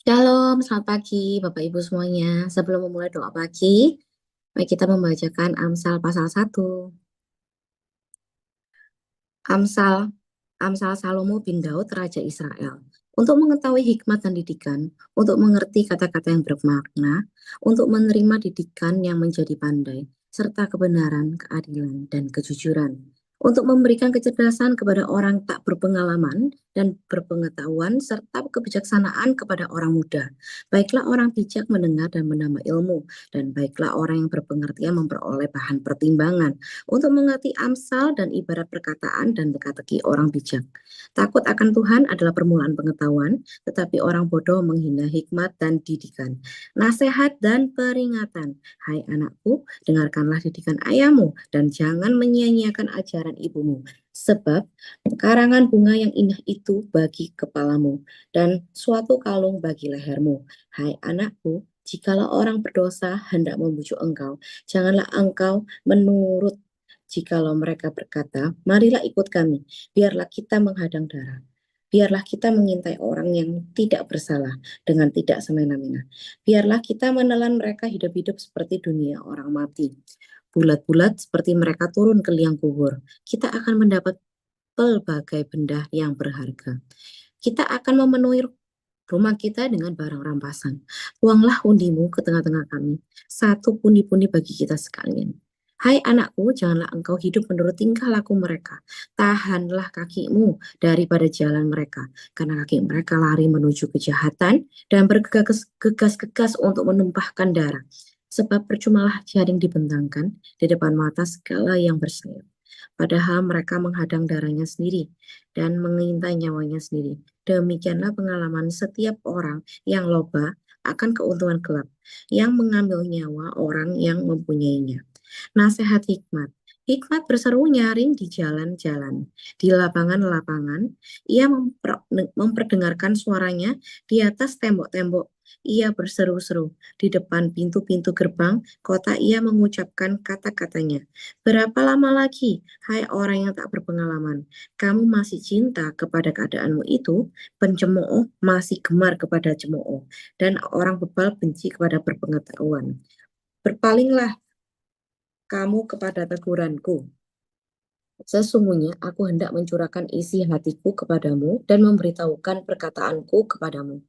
Shalom, selamat pagi Bapak Ibu semuanya. Sebelum memulai doa pagi, mari kita membacakan Amsal pasal 1. Amsal, Amsal Salomo bin Daud, Raja Israel. Untuk mengetahui hikmat dan didikan, untuk mengerti kata-kata yang bermakna, untuk menerima didikan yang menjadi pandai, serta kebenaran, keadilan, dan kejujuran. Untuk memberikan kecerdasan kepada orang tak berpengalaman dan berpengetahuan, serta kebijaksanaan kepada orang muda. Baiklah orang bijak mendengar dan menambah ilmu, dan baiklah orang yang berpengertian memperoleh bahan pertimbangan untuk mengerti amsal dan ibarat perkataan dan teka-teki orang bijak. Takut akan Tuhan adalah permulaan pengetahuan, tetapi orang bodoh menghina hikmat dan didikan. Nasihat dan peringatan, hai anakku, dengarkanlah didikan ayahmu dan jangan menyia-nyiakan ajaran ibumu. Sebab karangan bunga yang indah itu bagi kepalamu dan suatu kalung bagi lehermu. Hai anakku, jikalau orang berdosa hendak membujuk engkau, janganlah engkau menurut. Jikalau mereka berkata, marilah ikut kami, biarlah kita menghadang darah. Biarlah kita mengintai orang yang tidak bersalah dengan tidak semena-mena. Biarlah kita menelan mereka hidup-hidup seperti dunia orang mati. Bulat-bulat seperti mereka turun ke liang kubur. Kita akan mendapat pelbagai benda yang berharga. Kita akan memenuhi rumah kita dengan barang rampasan. Tuanglah undimu ke tengah-tengah kami, satu pundi-pundi bagi kita sekalian. Hai anakku, janganlah engkau hidup menurut tingkah laku mereka. Tahanlah kakimu daripada jalan mereka, karena kaki mereka lari menuju kejahatan dan bergegas-gegas untuk menumpahkan darah. Sebab percumalah jaring dibentangkan di depan mata segala yang bersayap. Padahal mereka menghadang darahnya sendiri dan mengintai nyawanya sendiri. Demikianlah pengalaman setiap orang yang loba akan keuntungan gelap, yang mengambil nyawa orang yang mempunyainya. Nasihat hikmat. Hikmat berseru nyaring di jalan-jalan, di lapangan-lapangan. Ia memperdengarkan suaranya di atas tembok-tembok. Ia berseru-seru di depan pintu-pintu gerbang kota. Ia mengucapkan kata-katanya. Berapa lama lagi, hai orang yang tak berpengalaman, kamu masih cinta kepada keadaanmu itu? Pencemooh masih gemar kepada cemooh, dan orang bebal benci kepada berpengetahuan. Berpalinglah kamu kepada teguranku. Sesungguhnya aku hendak mencurahkan isi hatiku kepadamu dan memberitahukan perkataanku kepadamu.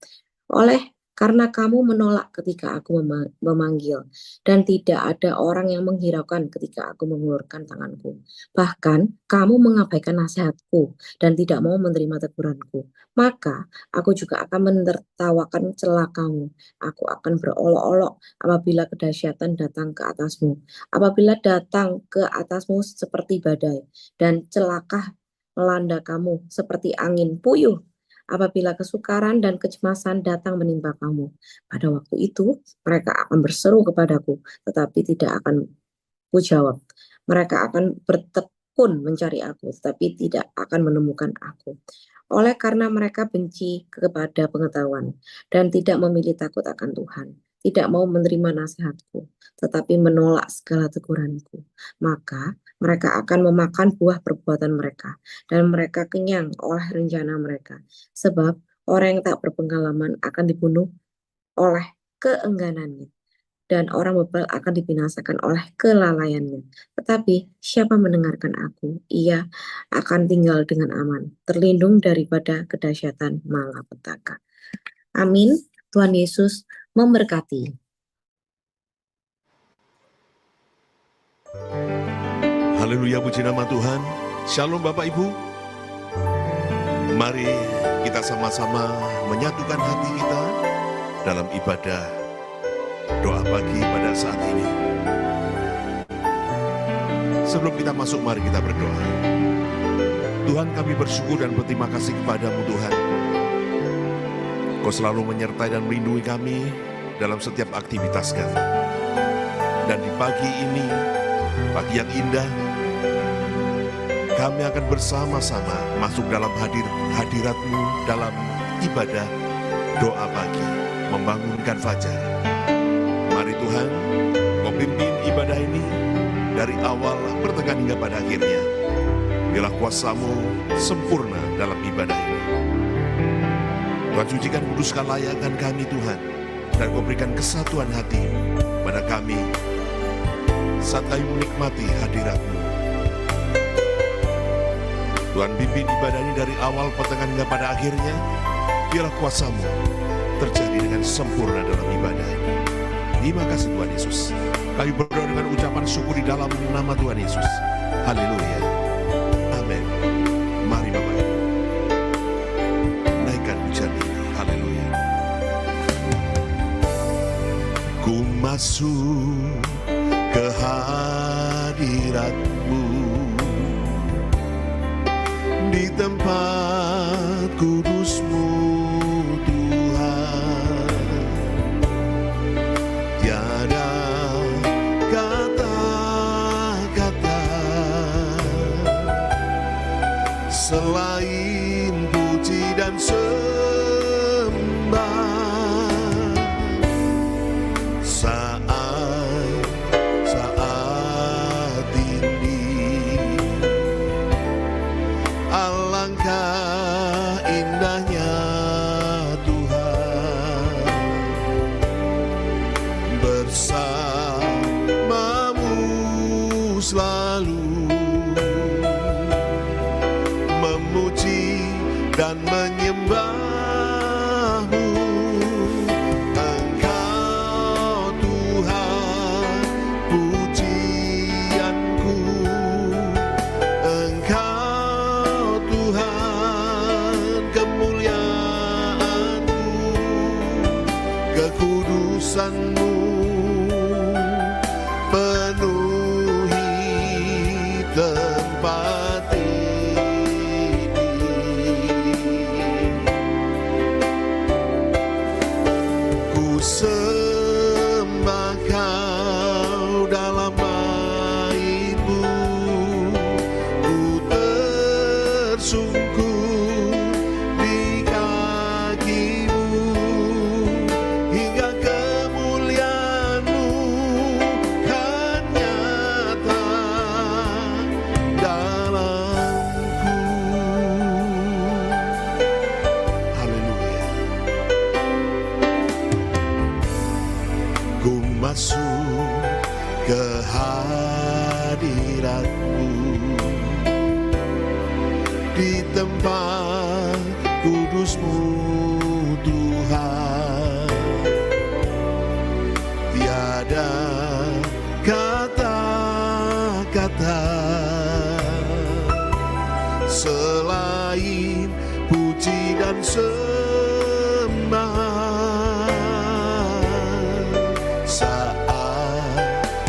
Oleh karena kamu menolak ketika aku memanggil, dan tidak ada orang yang menghiraukan ketika aku mengulurkan tanganku. Bahkan kamu mengabaikan nasihatku dan tidak mau menerima teguranku. Maka aku juga akan menertawakan celakamu. Aku akan berolok-olok apabila kedahsyatan datang ke atasmu. Apabila datang ke atasmu seperti badai, dan celaka melanda kamu seperti angin puyuh. Apabila kesukaran dan kecemasan datang menimpa kamu, pada waktu itu mereka akan berseru kepadaku, tetapi tidak akan kujawab. Mereka akan bertekun mencari aku, tetapi tidak akan menemukan aku. Oleh karena mereka benci kepada pengetahuan dan tidak memilih takut akan Tuhan, tidak mau menerima nasihatku, tetapi menolak segala teguranku, maka mereka akan memakan buah perbuatan mereka, dan mereka kenyang oleh rencana mereka. Sebab orang yang tak berpengalaman akan dibunuh oleh keengganannya, dan orang bebal akan dibinasakan oleh kelalaiannya. Tetapi siapa mendengarkan aku, ia akan tinggal dengan aman, terlindung daripada kedahsyatan malapetaka. Amin. Tuhan Yesus memberkati. Haleluya, puji nama Tuhan. Shalom Bapak Ibu. Mari kita sama-sama menyatukan hati kita dalam ibadah doa pagi pada saat ini. Sebelum kita masuk, mari kita berdoa. Tuhan, kami bersyukur dan berterima kasih kepadamu Tuhan. Kau selalu menyertai dan melindungi kami dalam setiap aktivitas kami. Dan di pagi ini, pagi yang indah, kami akan bersama-sama masuk dalam hadirat-Mu dalam ibadah doa pagi, membangunkan fajar. Mari Tuhan, Kau pimpin ibadah ini dari awal, pertengahan hingga pada akhirnya. Biarlah kuasa-Mu sempurna dalam ibadah ini. Tuhan sucikan, kuduskan, layakkan kami Tuhan, dan Kau berikan kesatuan hati pada kami saat kami menikmati hadirat-Mu. Tuhan, pimpin ibadah ini dari awal, pertengahan hingga pada akhirnya. Biarlah kuasa-Mu terjadi dengan sempurna dalam ibadah ini. Terima kasih Tuhan Yesus. Kami berdoa dengan ucapan syukur di dalam nama Tuhan Yesus. Haleluya. Amin. Mari Bapak Ibu, naikkan pujian ini. Haleluya. Ku masuk ke hadirat-Mu, di tempat kudus-Mu Tuhan. Tiada kata-kata selain puji dan sembah. Saat ini alangkah indahnya Tuhan bersama-Mu selalu, memuji dan menyembah-Mu. Engkau Tuhan pujianku, Engkau Tuhan kemuliaanku, kekudusan-Mu penuhi tempat ini. Ku sembah Kau dalam bait-Mu, ku tersungkur di kaki-Mu, hingga kemuliaan-Mu kan nyata dalamku. Haleluya. Ku masuk ke hadirat-Mu, di tempat kudus-Mu Tuhan. Tiada kata-kata selain puji dan sembah.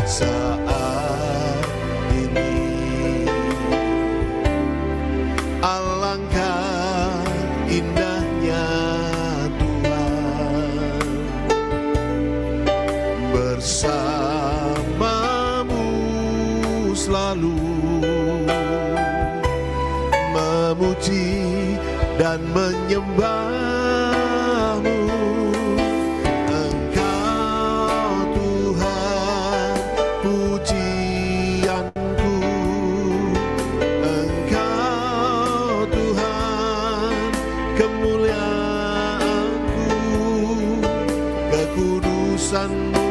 Saat ini alangkah indahnya Tuhan bersama-Mu selalu, memuji dan menyembah-Mu. Engkau Tuhan pujianku, Engkau Tuhan kemuliaanku, kekudusan-Mu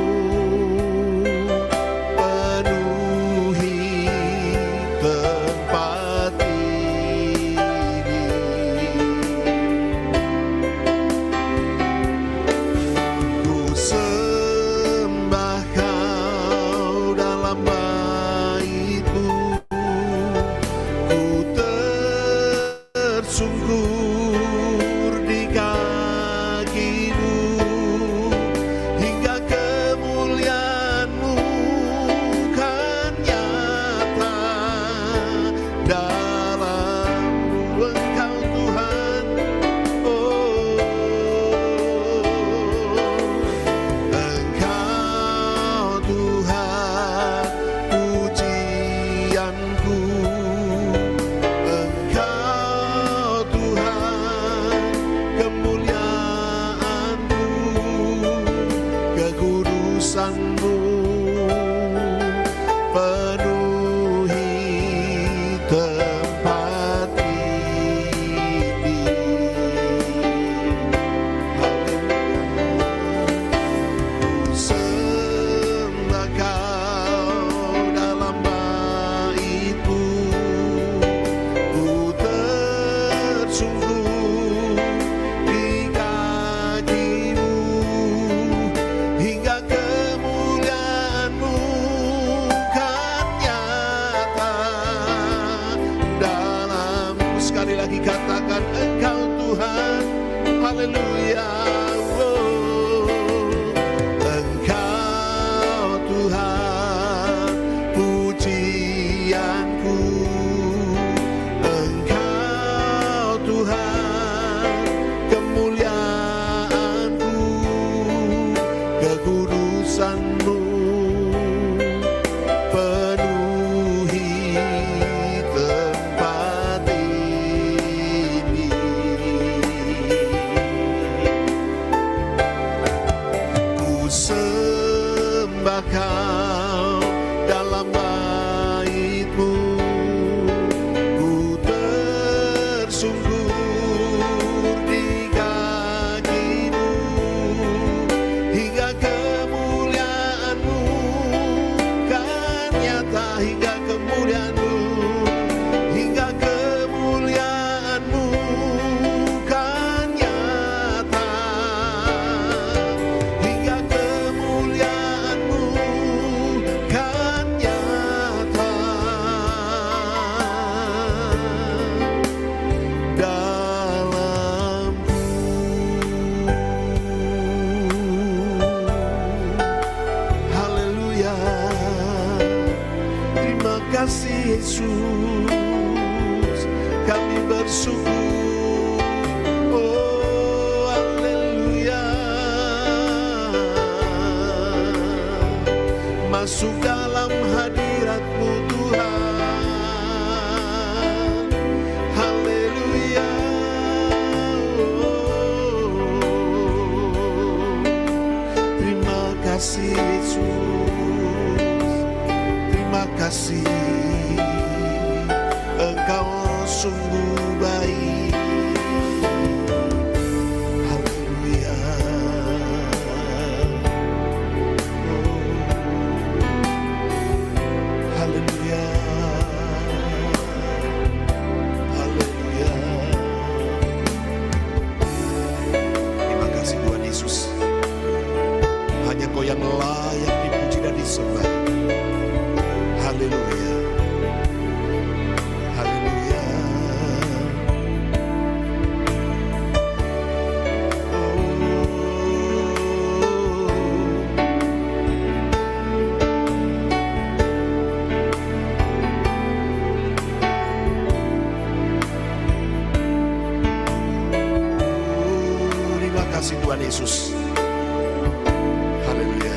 penuhi tempat ini. Ku sembah Kau dalam bait-Mu, ku tersungkur di kaki-Mu, hingga kemuliaan-Mu kan nyata dalam-Mu. Engkau Tuhan, oh, Engkau Tuhan pujianku, Engkau Tuhan bersungguh di kaki-Mu hingga kemuliaan-Mu kan nyata dalamku. Sekali lagi katakan, Engkau Tuhan, haleluya. Oh, Engkau Tuhan, pujianku. Engkau Tuhan, kemuliaanku, kekudusan-Mu penuhi tempat ini. Ku sembah Kau dalam bait-Mu, ku tersungkur di kaki-Mu hingga kemuliaan-Mu kan nyata, hingga kemuliaan-Mu, hingga kemuliaan-Mu kan nyata, hingga kemuliaan-Mu kan nyata dalamku. Haleluya. Terima kasih Yesus, kami bersyukur. Oh, haleluya. Masuk dalam hadirat-Mu Tuhan. Haleluya. Oh, terima kasih Yesus, terima kasih. Engkau sungguh baik. Haleluya. Oh, haleluya. Haleluya. Terima kasih Tuhan Yesus. Hanya Kau yang layak dipuji dan disembah. Haleluya. Haleluya. Oh, terima kasih Tuhan Yesus. Haleluya.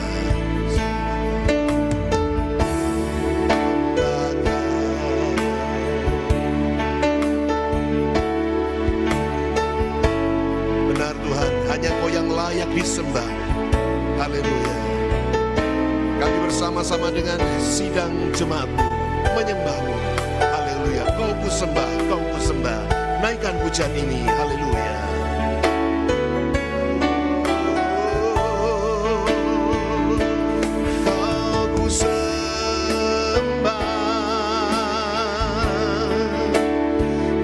Benar Tuhan, hanya Kau yang layak disembah. Haleluya. Kami bersama-sama dengan sidang jemaat-Mu menyembah-Mu. Haleluya. Kau ku sembah, Kau ku sembah. Naikkan pujian ini. Haleluya. Kau ku sembah,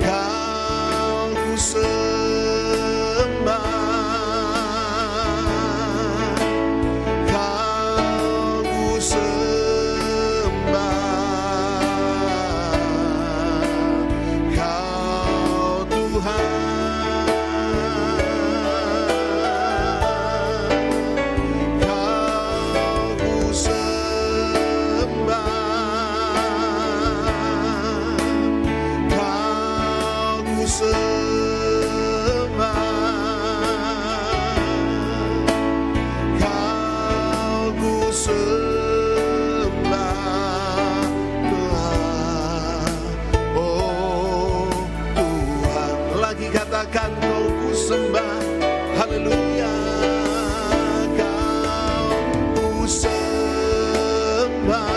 Kau ku sembah, Kau ku sembah, Kau Tuhan, Kau ku sembah, Kau ku sembah, Kau ku sembah Tuhan. Oh Tuhan, lagi katakan Kau ku sembah. Haleluya. Kau ku sembah,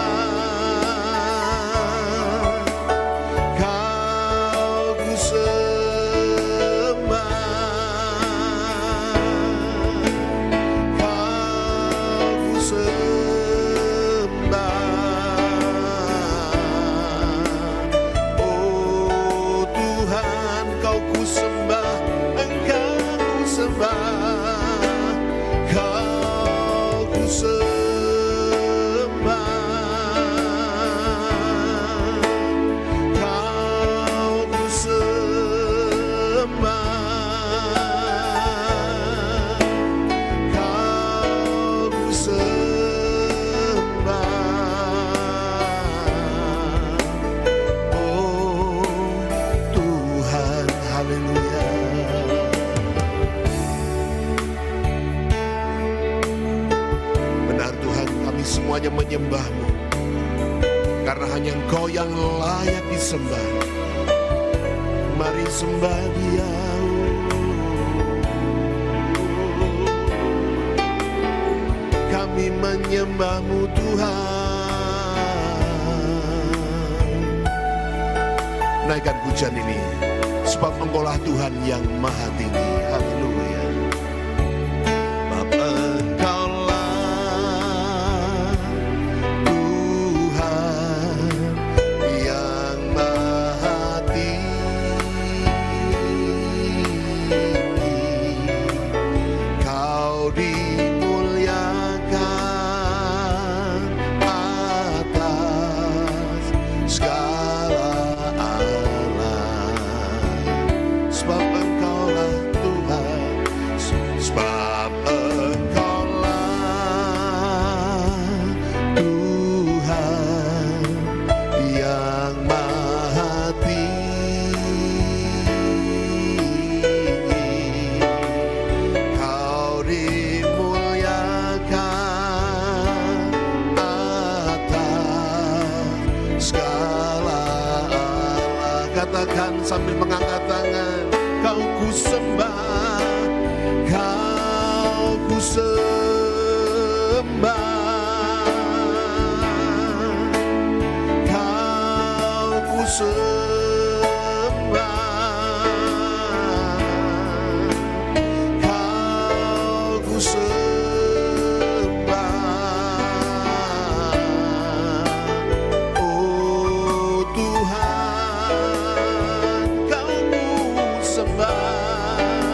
Kau ku sembah, Kau ku sembah. Oh Tuhan, Kau ku sembah. sembah, Kau ku sembah, Kau ku sembah, Kau ku sembah. Oh Tuhan, haleluya. Benar Tuhan, kami semuanya menyembah-Mu, karena hanya Engkau yang layak disembah. Mari sembah Dia. Kami menyembah-Mu Tuhan. Naikkan pujian ini, sebab Engkaulah Tuhan yang maha tinggi. Haleluya. Sebab Engkaulah Tuhan yang maha tinggi. Kau dimuliakan atas segala alam. Sebab Engkaulah Tuhan, sebab Engkaulah Tuhan yang maha tinggi. Kau dimuliakan atas segala Allah. Katakan sambil mengangkat tangan, Kau ku sembah, Kau ku sembah, Kau ku sembah, Kau ku sembah. Oh Tuhan, Kau ku sembah,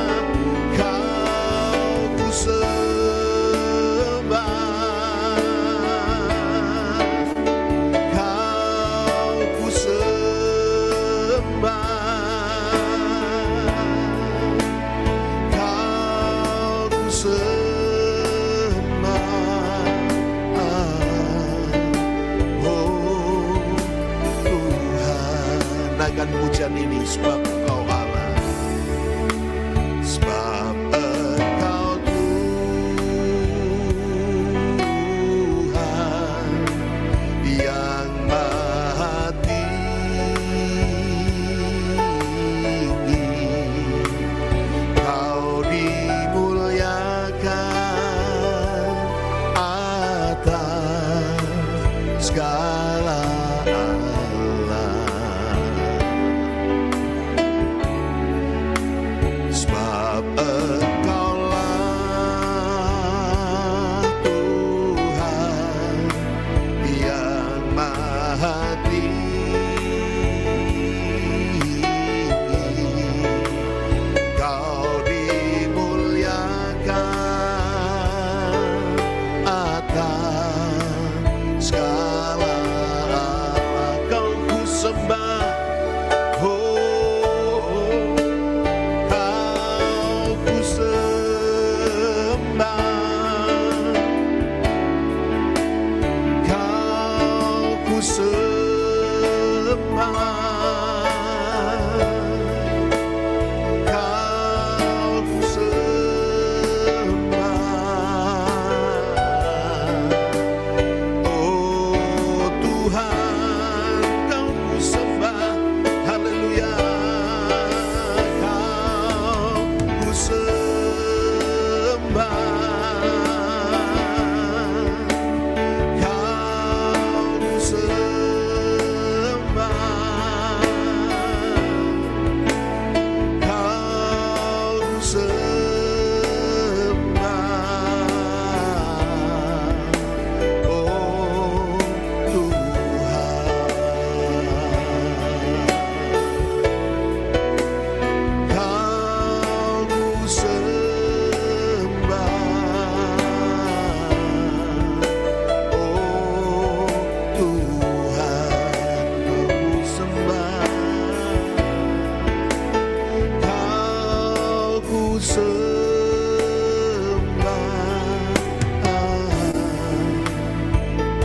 sembah,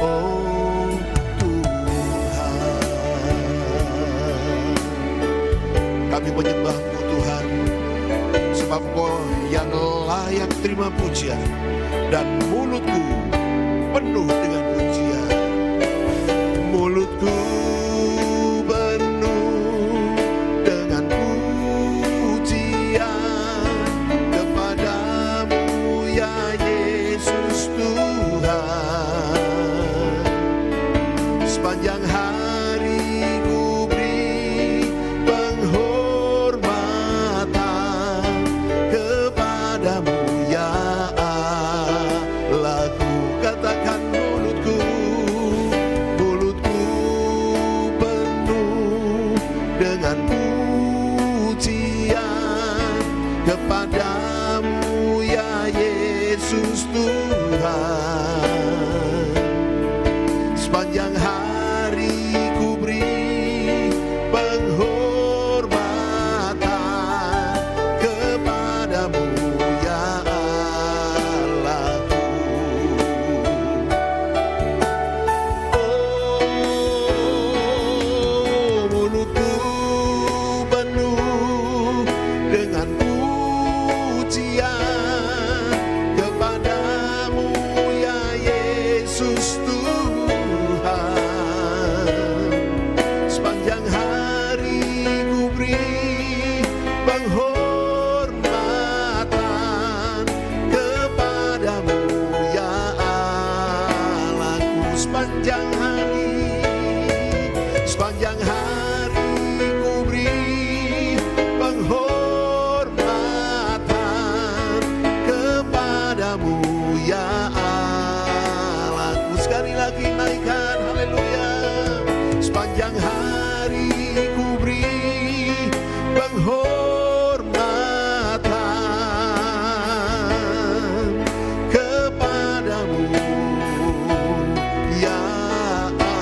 oh Tuhan. Kami menyembah-Mu Tuhan, sebab Engkau yang layak terima pujian, dan mulutku penuh dengan pujian. Mulutku penuh dengan pujian kepadamu ya Yesus Tuhan. Sepanjang hari ku beri penghormatan kepadamu ya Allahku. Katakan mulutku penuh dengan pujian kepadamu ya Yesus Tuhan. Sepanjang hari ku beri penghormatan kepadamu ya Allahku. Oh, mulutku penuh dengan pujian kepadamu ya Yesus Tuhan. Sepanjang hari ku beri penghormatan kepadamu ya Allahku. Sepanjang hari ku beri penghormatan kepadamu ya Allahku. Sekali lagi naikkan haleluya. Sepanjang hari ku beri penghormatan kepadamu ya Allahku.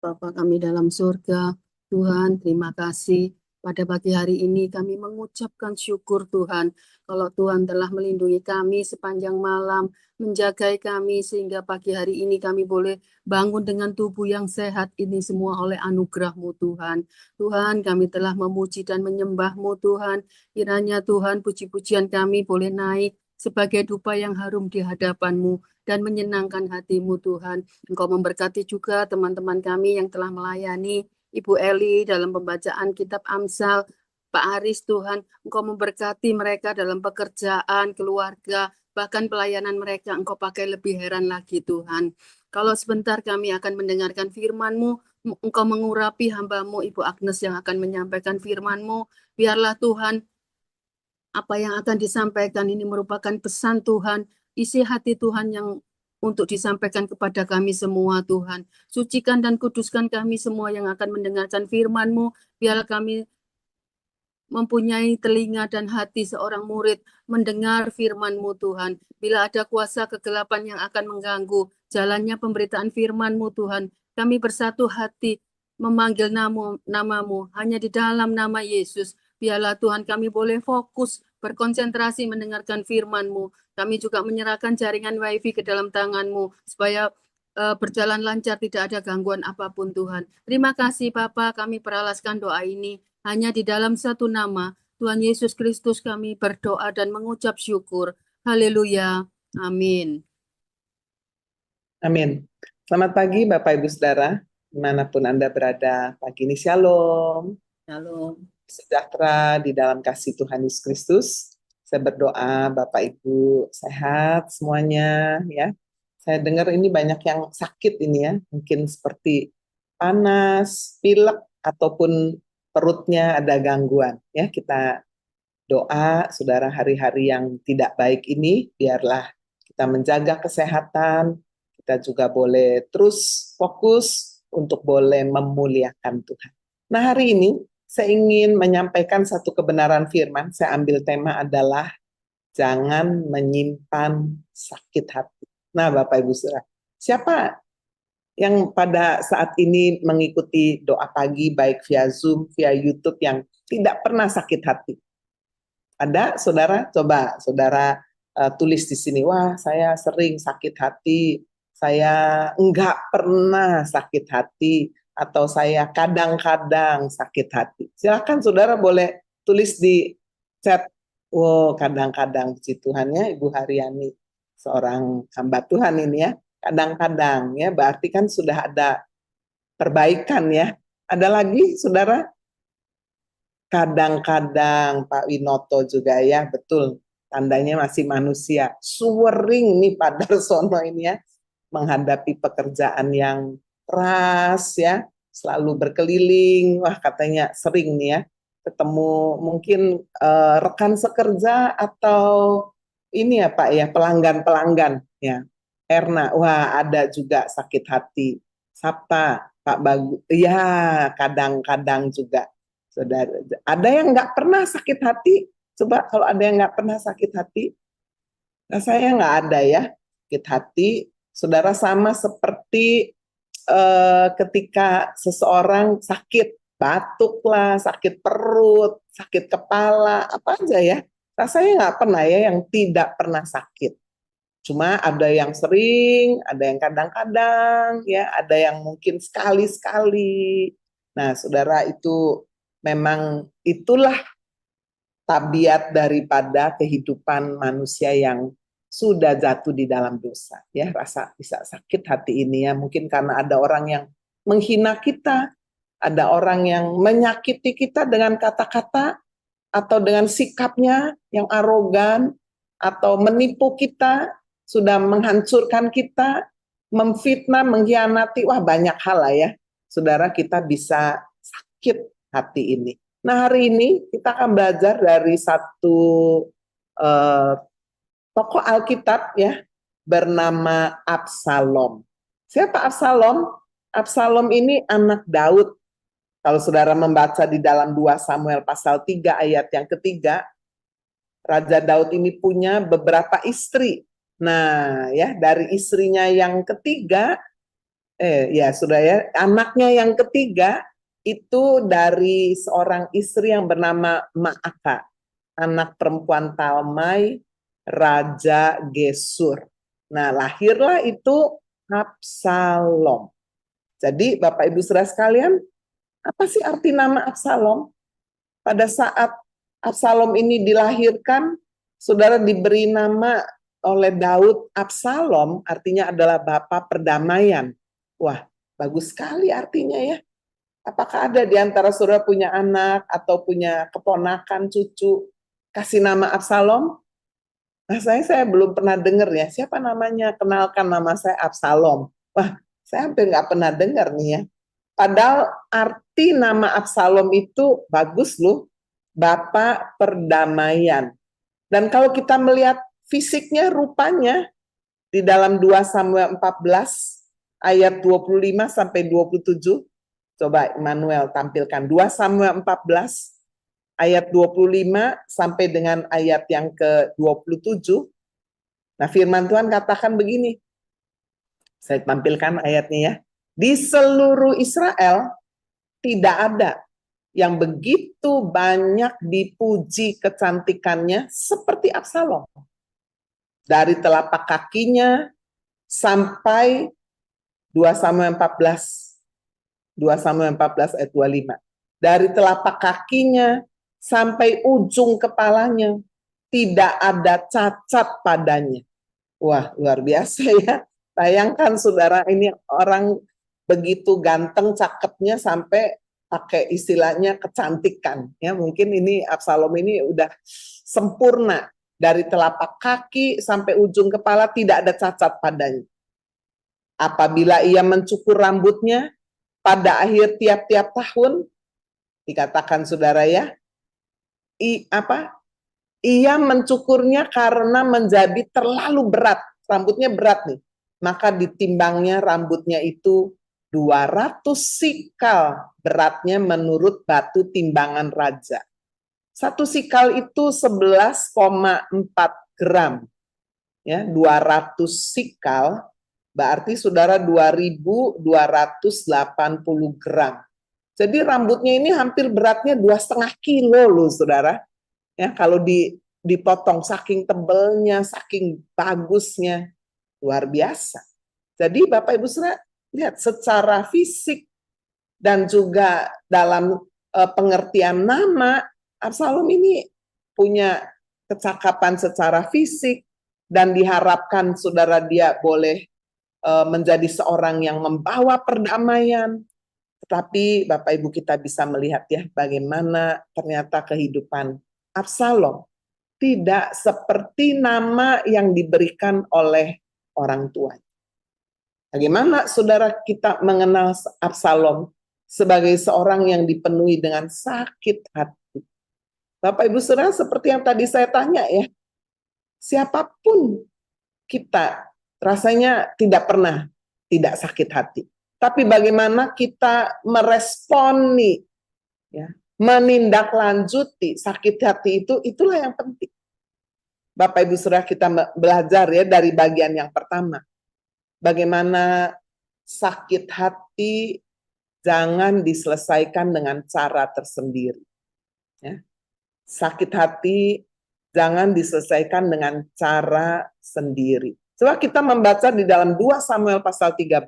Bapa kami dalam surga, Tuhan terima kasih. Pada pagi hari ini kami mengucapkan syukur Tuhan, kalau Tuhan telah melindungi kami sepanjang malam, menjagai kami sehingga pagi hari ini kami boleh bangun dengan tubuh yang sehat. Ini semua oleh anugerah-Mu Tuhan. Tuhan, kami telah memuji dan menyembah-Mu Tuhan. Kiranya Tuhan puji-pujian kami boleh naik sebagai dupa yang harum di hadapan-Mu dan menyenangkan hati-Mu Tuhan. Engkau memberkati juga teman-teman kami yang telah melayani, Ibu Eli dalam pembacaan kitab Amsal, Pak Aris Tuhan, Engkau memberkati mereka dalam pekerjaan, keluarga, bahkan pelayanan mereka. Engkau pakai lebih heran lagi Tuhan. Kalau sebentar kami akan mendengarkan firman-Mu, Engkau mengurapi hamba-Mu Ibu Agnes yang akan menyampaikan firman-Mu. Biarlah Tuhan, apa yang akan disampaikan ini merupakan pesan Tuhan, isi hati Tuhan yang untuk disampaikan kepada kami semua Tuhan. Sucikan dan kuduskan kami semua yang akan mendengarkan firman-Mu. Biarlah kami mempunyai telinga dan hati seorang murid mendengar firman-Mu Tuhan. Bila ada kuasa kegelapan yang akan mengganggu jalannya pemberitaan firman-Mu Tuhan, kami bersatu hati memanggil namamu hanya di dalam nama Yesus. Biarlah Tuhan kami boleh fokus, berkonsentrasi mendengarkan firman-Mu. Kami juga menyerahkan jaringan WiFi ke dalam tangan-Mu supaya berjalan lancar, tidak ada gangguan apapun Tuhan. Terima kasih Bapa, kami peralaskan doa ini hanya di dalam satu nama, Tuhan Yesus Kristus kami berdoa dan mengucap syukur. Haleluya. Amin. Amin. Selamat pagi Bapak Ibu Saudara, dimanapun Anda berada. Pagi ini Shalom. Shalom. Sejahtera di dalam kasih Tuhan Yesus Kristus. Saya berdoa Bapak Ibu sehat semuanya ya. Saya dengar ini banyak yang sakit ini ya, mungkin seperti panas, pilek ataupun perutnya ada gangguan ya. Kita doa saudara hari-hari yang tidak baik ini biarlah kita menjaga kesehatan, kita juga boleh terus fokus untuk boleh memuliakan Tuhan. Nah, hari ini saya ingin menyampaikan satu kebenaran firman. Saya ambil tema adalah Jangan menyimpan sakit hati. Nah, Bapak Ibu Saudara, siapa yang pada saat ini mengikuti doa pagi baik via Zoom, via YouTube yang tidak pernah sakit hati? Ada saudara? Coba saudara tulis di sini, wah saya sering sakit hati, saya enggak pernah sakit hati, atau saya kadang-kadang sakit hati. Silakan saudara boleh tulis di chat. Oh, kadang-kadang, puji Tuhan ya, Ibu Haryani, seorang hamba Tuhan ini ya, kadang-kadang ya, berarti kan sudah ada perbaikan ya. Ada lagi saudara? Kadang-kadang, Pak Winoto juga ya, betul, tandanya masih manusia. Suwering nih Pak Darsono ini ya, menghadapi pekerjaan yang keras ya, selalu berkeliling, wah katanya sering nih ya, ketemu mungkin rekan sekerja atau ini ya Pak ya, pelanggan-pelanggan ya. Erna, wah ada juga sakit hati. Sabta, Pak Bagus, ya kadang-kadang juga. Saudara, ada yang nggak pernah sakit hati? Coba kalau ada yang nggak pernah sakit hati, rasanya nggak ada ya sakit hati. Saudara, sama seperti ketika seseorang sakit, batuk lah, sakit perut, sakit kepala, apa aja ya. Rasanya nggak pernah ya yang tidak pernah sakit. Cuma ada yang sering, ada yang kadang-kadang, ya, ada yang mungkin sekali-sekali. Nah, saudara, itu memang itulah tabiat daripada kehidupan manusia yang sudah jatuh di dalam dosa. Ya, rasa bisa sakit hati ini ya, mungkin karena ada orang yang menghina kita, ada orang yang menyakiti kita dengan kata-kata atau dengan sikapnya yang arogan, atau menipu kita, sudah menghancurkan kita, memfitnah, mengkhianati, wah banyak hal lah ya. Saudara, kita bisa sakit hati ini. Nah, hari ini kita akan belajar dari satu tokoh Alkitab ya, bernama Absalom. Siapa Absalom? Absalom ini anak Daud. Kalau saudara membaca di dalam 2 Samuel pasal 3 ayat yang ketiga, Raja Daud ini punya beberapa istri. Nah, ya dari istrinya yang ketiga, sudah ya, anaknya yang ketiga itu dari seorang istri yang bernama Maaka, anak perempuan Talmai, Raja Gesur. Nah, lahirlah itu Absalom. Jadi Bapak Ibu Saudara sekalian, apa sih arti nama Absalom? Pada saat Absalom ini dilahirkan, saudara diberi nama oleh Daud Absalom, artinya adalah bapa perdamaian. Wah, bagus sekali artinya ya. Apakah ada di antara saudara punya anak atau punya keponakan, cucu, kasih nama Absalom? Nah, saya belum pernah dengar ya. Siapa namanya? Kenalkan, nama saya Absalom. Wah, saya hampir nggak pernah dengar nih ya. Padahal arti nama Absalom itu bagus loh, Bapak Perdamaian. Dan kalau kita melihat fisiknya, rupanya di dalam 2 Samuel 14 ayat 25 sampai 27, coba Immanuel tampilkan 2 Samuel 14 ayat 25 sampai dengan ayat yang ke-27. Nah, firman Tuhan katakan begini. Saya tampilkan ayatnya ya. Di seluruh Israel tidak ada yang begitu banyak dipuji kecantikannya seperti Absalom. Dari telapak kakinya sampai 2 Samuel 14 ayat 25. Dari telapak kakinya sampai ujung kepalanya tidak ada cacat padanya. Wah, luar biasa ya. Bayangkan saudara, ini orang begitu ganteng, cakepnya sampai pakai istilahnya kecantikan. Ya, mungkin ini Absalom ini udah sempurna. Dari telapak kaki sampai ujung kepala tidak ada cacat padanya. Apabila ia mencukur rambutnya pada akhir tiap-tiap tahun, dikatakan saudara ya, ia mencukurnya karena menjadi terlalu berat. Rambutnya berat nih. Maka ditimbangnya rambutnya itu 200 sikal beratnya menurut batu timbangan raja. 1 sikal itu 11,4 gram. Ya, 200 sikal berarti saudara 2.280 gram. Jadi rambutnya ini hampir beratnya 2,5 kilo loh saudara. Ya, kalau dipotong saking tebelnya, saking bagusnya, luar biasa. Jadi Bapak Ibu Saudara lihat secara fisik dan juga dalam pengertian nama, Absalom ini punya kecakapan secara fisik dan diharapkan saudara dia boleh menjadi seorang yang membawa perdamaian. Tetapi Bapak Ibu kita bisa melihat ya bagaimana ternyata kehidupan Absalom tidak seperti nama yang diberikan oleh orang tua. Bagaimana saudara kita mengenal Absalom sebagai seorang yang dipenuhi dengan sakit hati? Bapak Ibu Saudara, seperti yang tadi saya tanya ya, siapapun kita rasanya tidak pernah tidak sakit hati. Tapi bagaimana kita meresponi, ya, menindaklanjuti sakit hati itu, itulah yang penting. Bapak Ibu Saudara, kita belajar ya dari bagian yang pertama. Bagaimana sakit hati jangan diselesaikan dengan cara tersendiri. Ya. Sakit hati jangan diselesaikan dengan cara sendiri. Coba kita membaca di dalam 2 Samuel pasal 13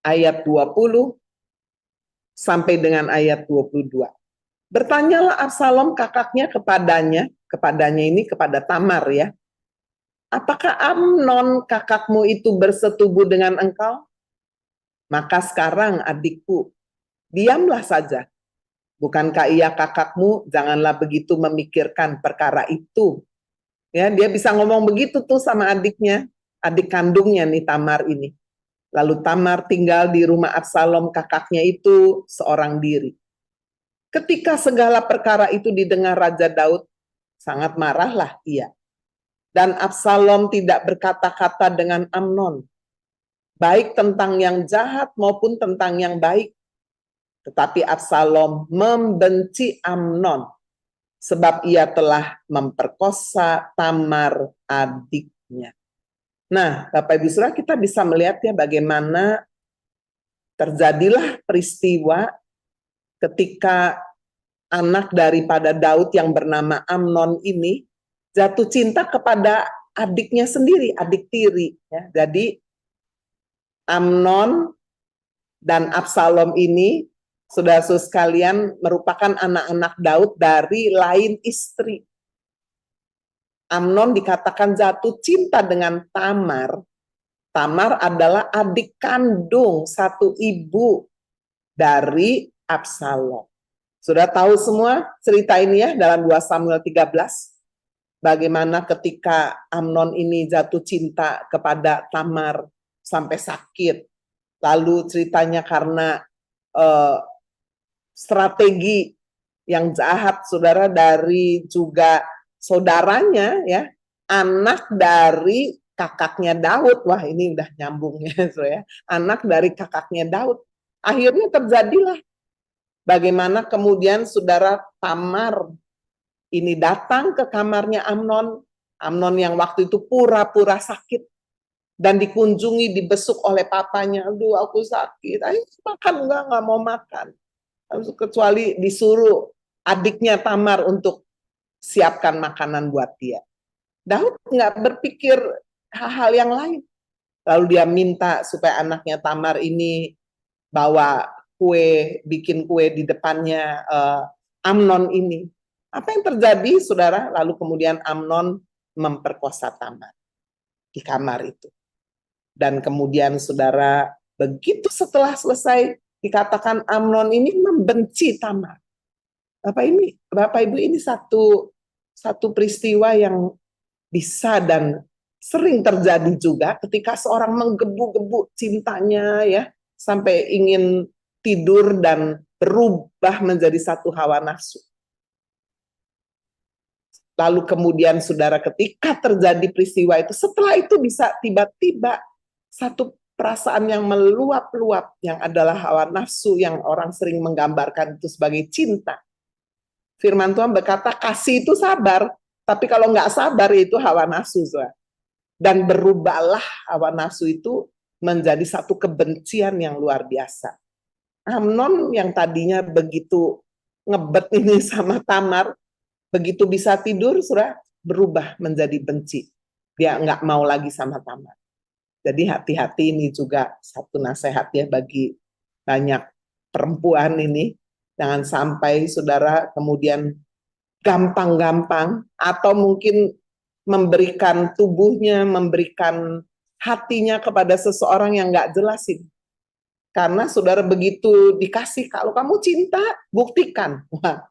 ayat 20 sampai dengan ayat 22. Bertanyalah Absalom kakaknya kepadanya ini kepada Tamar ya. Apakah Amnon kakakmu itu bersetubuh dengan engkau? Maka sekarang adikku, diamlah saja. Bukankah ia kakakmu? Janganlah begitu memikirkan perkara itu. Ya, dia bisa ngomong begitu tuh sama adiknya, adik kandungnya nih Tamar ini. Lalu Tamar tinggal di rumah Absalom kakaknya itu seorang diri. Ketika segala perkara itu didengar Raja Daud, sangat marahlah ia. Dan Absalom tidak berkata-kata dengan Amnon, baik tentang yang jahat maupun tentang yang baik. Tetapi Absalom membenci Amnon, sebab ia telah memperkosa Tamar adiknya. Nah, Bapak Ibu Saudara, kita bisa melihat ya bagaimana terjadilah peristiwa ketika anak daripada Daud yang bernama Amnon ini jatuh cinta kepada adiknya sendiri, adik tiri. Ya. Jadi Amnon dan Absalom ini, saudara-saudara sekalian, merupakan anak-anak Daud dari lain istri. Amnon dikatakan jatuh cinta dengan Tamar. Tamar adalah adik kandung satu ibu dari Absalom. Sudah tahu semua cerita ini ya dalam 2 Samuel 13. Bagaimana ketika Amnon ini jatuh cinta kepada Tamar sampai sakit. Lalu ceritanya karena strategi yang jahat saudara dari juga saudaranya ya, anak dari kakaknya Daud. Wah, ini udah nyambung ya, saudara. Anak dari kakaknya Daud. Akhirnya terjadilah bagaimana kemudian saudara Tamar ini datang ke kamarnya Amnon. Amnon yang waktu itu pura-pura sakit dan dikunjungi, dibesuk oleh papanya. Aduh, aku sakit. Ayo makan, enggak mau makan. Kecuali disuruh adiknya Tamar untuk siapkan makanan buat dia. Daud nggak berpikir hal-hal yang lain. Lalu dia minta supaya anaknya Tamar ini bawa kue, bikin kue di depannya Amnon ini. Apa yang terjadi, saudara? Lalu kemudian Amnon memperkosa Tamar di kamar itu. Dan kemudian, saudara, begitu setelah selesai, dikatakan Amnon ini membenci Tamar. Bapak Ibu, ini satu peristiwa yang bisa dan sering terjadi juga ketika seorang menggebu-gebu cintanya ya, sampai ingin tidur dan berubah menjadi satu hawa nafsu. Lalu kemudian saudara ketika terjadi peristiwa itu, setelah itu bisa tiba-tiba satu perasaan yang meluap-luap yang adalah hawa nafsu yang orang sering menggambarkan itu sebagai cinta. Firman Tuhan berkata kasih itu sabar, tapi kalau nggak sabar itu hawa nafsu. Dan berubahlah hawa nafsu itu menjadi satu kebencian yang luar biasa. Amnon yang tadinya begitu ngebet ini sama Tamar, begitu bisa tidur, sudah berubah menjadi benci. Dia nggak mau lagi sama Tamar. Jadi hati-hati, ini juga satu nasihat ya bagi banyak perempuan ini. Jangan sampai saudara kemudian gampang-gampang atau mungkin memberikan tubuhnya, memberikan hatinya kepada seseorang yang nggak jelas ini. Karena saudara begitu dikasih, kalau kamu cinta, buktikan. Wah,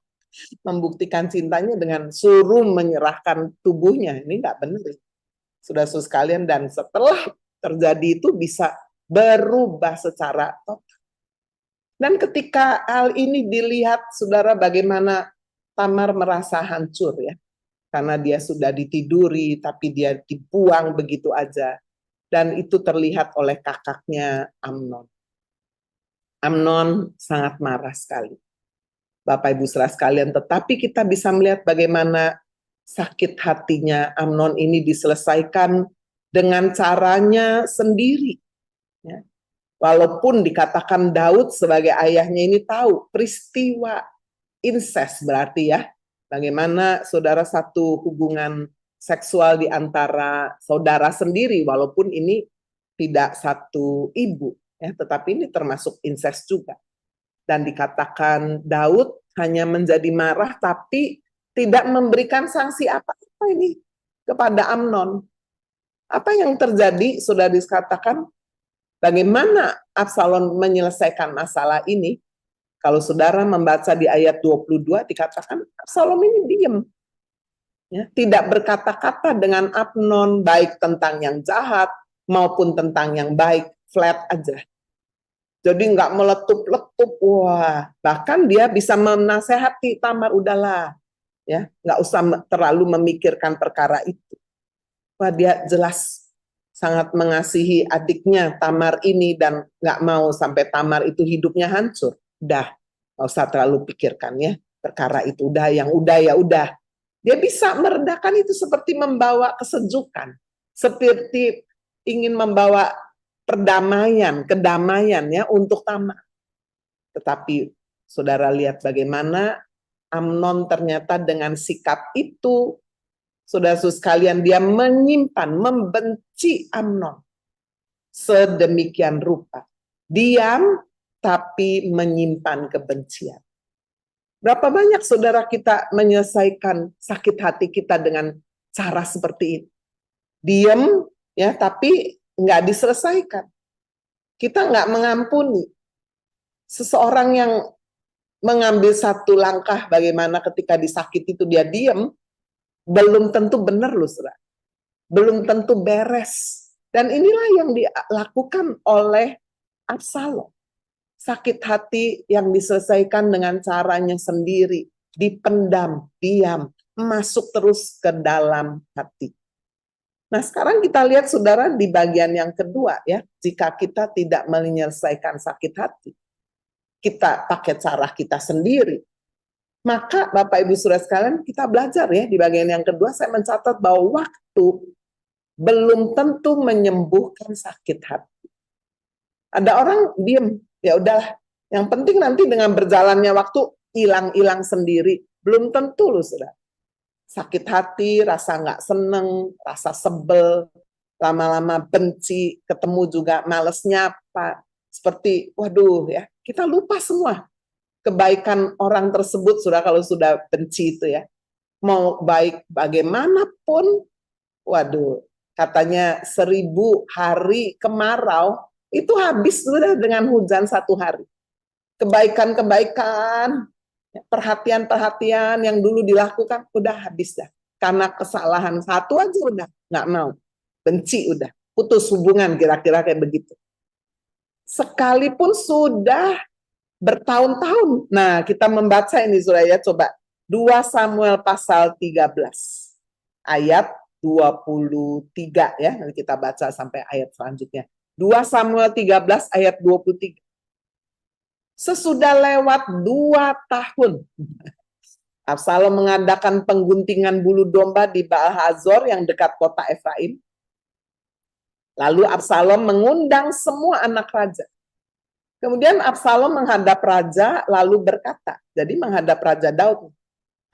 membuktikan cintanya dengan suruh menyerahkan tubuhnya. Ini nggak benar. Saudara-saudara sekalian, dan setelah terjadi itu bisa berubah secara total. Dan ketika hal ini dilihat, saudara, bagaimana Tamar merasa hancur ya. Karena dia sudah ditiduri, tapi dia dibuang begitu aja. Dan itu terlihat oleh kakaknya Amnon. Amnon sangat marah sekali. Bapak Ibu saudara sekalian, tetapi kita bisa melihat bagaimana sakit hatinya Amnon ini diselesaikan dengan caranya sendiri. Ya. Walaupun dikatakan Daud sebagai ayahnya ini tahu peristiwa incest berarti ya, bagaimana saudara satu hubungan seksual di antara saudara sendiri, walaupun ini tidak satu ibu, ya, tetapi ini termasuk incest juga. Dan dikatakan Daud hanya menjadi marah tapi tidak memberikan sanksi apa-apa ini kepada Amnon. Apa yang terjadi sudah dikatakan, bagaimana Absalom menyelesaikan masalah ini? Kalau saudara membaca di ayat 22 dikatakan Absalom ini diam. Ya, tidak berkata-kata dengan Amnon baik tentang yang jahat maupun tentang yang baik, flat aja. Jadi nggak meletup-letup, wah, bahkan dia bisa menasehati Tamar, udahlah, ya, nggak usah terlalu memikirkan perkara itu. Wah, dia jelas sangat mengasihi adiknya Tamar ini dan nggak mau sampai Tamar itu hidupnya hancur. Udah, nggak usah terlalu pikirkan ya perkara itu. Udah, yang udah ya udah. Dia bisa meredakan itu seperti membawa kesejukan, seperti ingin membawa perdamaian, kedamaian ya untuk Tamar. Tetapi saudara lihat bagaimana Amnon ternyata dengan sikap itu, saudara-saudara sekalian, dia menyimpan, membenci Amnon sedemikian rupa. Diam tapi menyimpan kebencian. Berapa banyak saudara kita menyelesaikan sakit hati kita dengan cara seperti ini? Diam ya, tapi nggak diselesaikan. Kita nggak mengampuni. Seseorang yang mengambil satu langkah bagaimana ketika disakiti itu dia diam, belum tentu benar loh, saudara. Belum tentu beres. Dan inilah yang dilakukan oleh Absalom. Sakit hati yang diselesaikan dengan caranya sendiri, dipendam, diam, masuk terus ke dalam hati. Nah, sekarang kita lihat saudara di bagian yang kedua ya, jika kita tidak menyelesaikan sakit hati, kita pakai cara kita sendiri, maka Bapak Ibu saudara sekalian, kita belajar ya di bagian yang kedua, saya mencatat bahwa waktu belum tentu menyembuhkan sakit hati. Ada orang diam, ya udahlah, yang penting nanti dengan berjalannya waktu hilang-hilang sendiri. Belum tentu loh saudara. Sakit hati, rasa nggak seneng, rasa sebel, lama-lama benci, ketemu juga males nyapa, seperti waduh ya, kita lupa semua kebaikan orang tersebut sudah kalau sudah benci itu ya. Mau baik bagaimanapun, waduh, katanya 1000 hari kemarau itu habis sudah dengan hujan 1 hari. Kebaikan-kebaikan, perhatian-perhatian yang dulu dilakukan udah habis dah. Karena kesalahan satu aja udah nggak mau, benci udah, putus hubungan kira-kira kayak begitu. Sekalipun sudah bertahun-tahun. Nah, kita membaca ini saudara ya, coba 2 Samuel pasal 13 ayat 23 ya, nanti kita baca sampai ayat selanjutnya. 2 Samuel 13 ayat 23. Sesudah lewat 2 tahun, Absalom mengadakan pengguntingan bulu domba di Baal Hazor yang dekat kota Efraim. Lalu Absalom mengundang semua anak raja. Kemudian Absalom menghadap raja lalu berkata, jadi menghadap Raja Daud,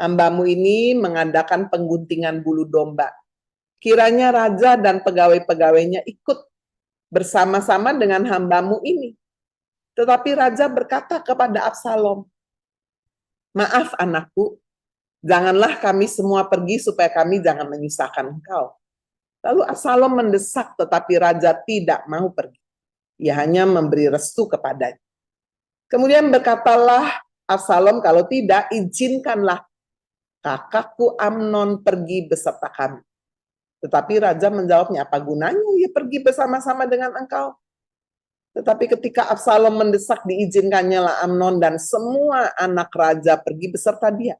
hambamu ini mengadakan pengguntingan bulu domba. Kiranya raja dan pegawai-pegawainya ikut bersama-sama dengan hambamu ini. Tetapi raja berkata kepada Absalom, maaf anakku, janganlah kami semua pergi supaya kami jangan menyusahkan engkau. Lalu Absalom mendesak, tetapi raja tidak mau pergi. Ia hanya memberi restu kepadanya. Kemudian berkatalah Absalom, kalau tidak, izinkanlah kakakku Amnon pergi beserta kami. Tetapi raja menjawabnya, apa gunanya ia pergi bersama-sama dengan engkau? Tetapi ketika Absalom mendesak, diizinkannya lah Amnon dan semua anak raja pergi beserta dia.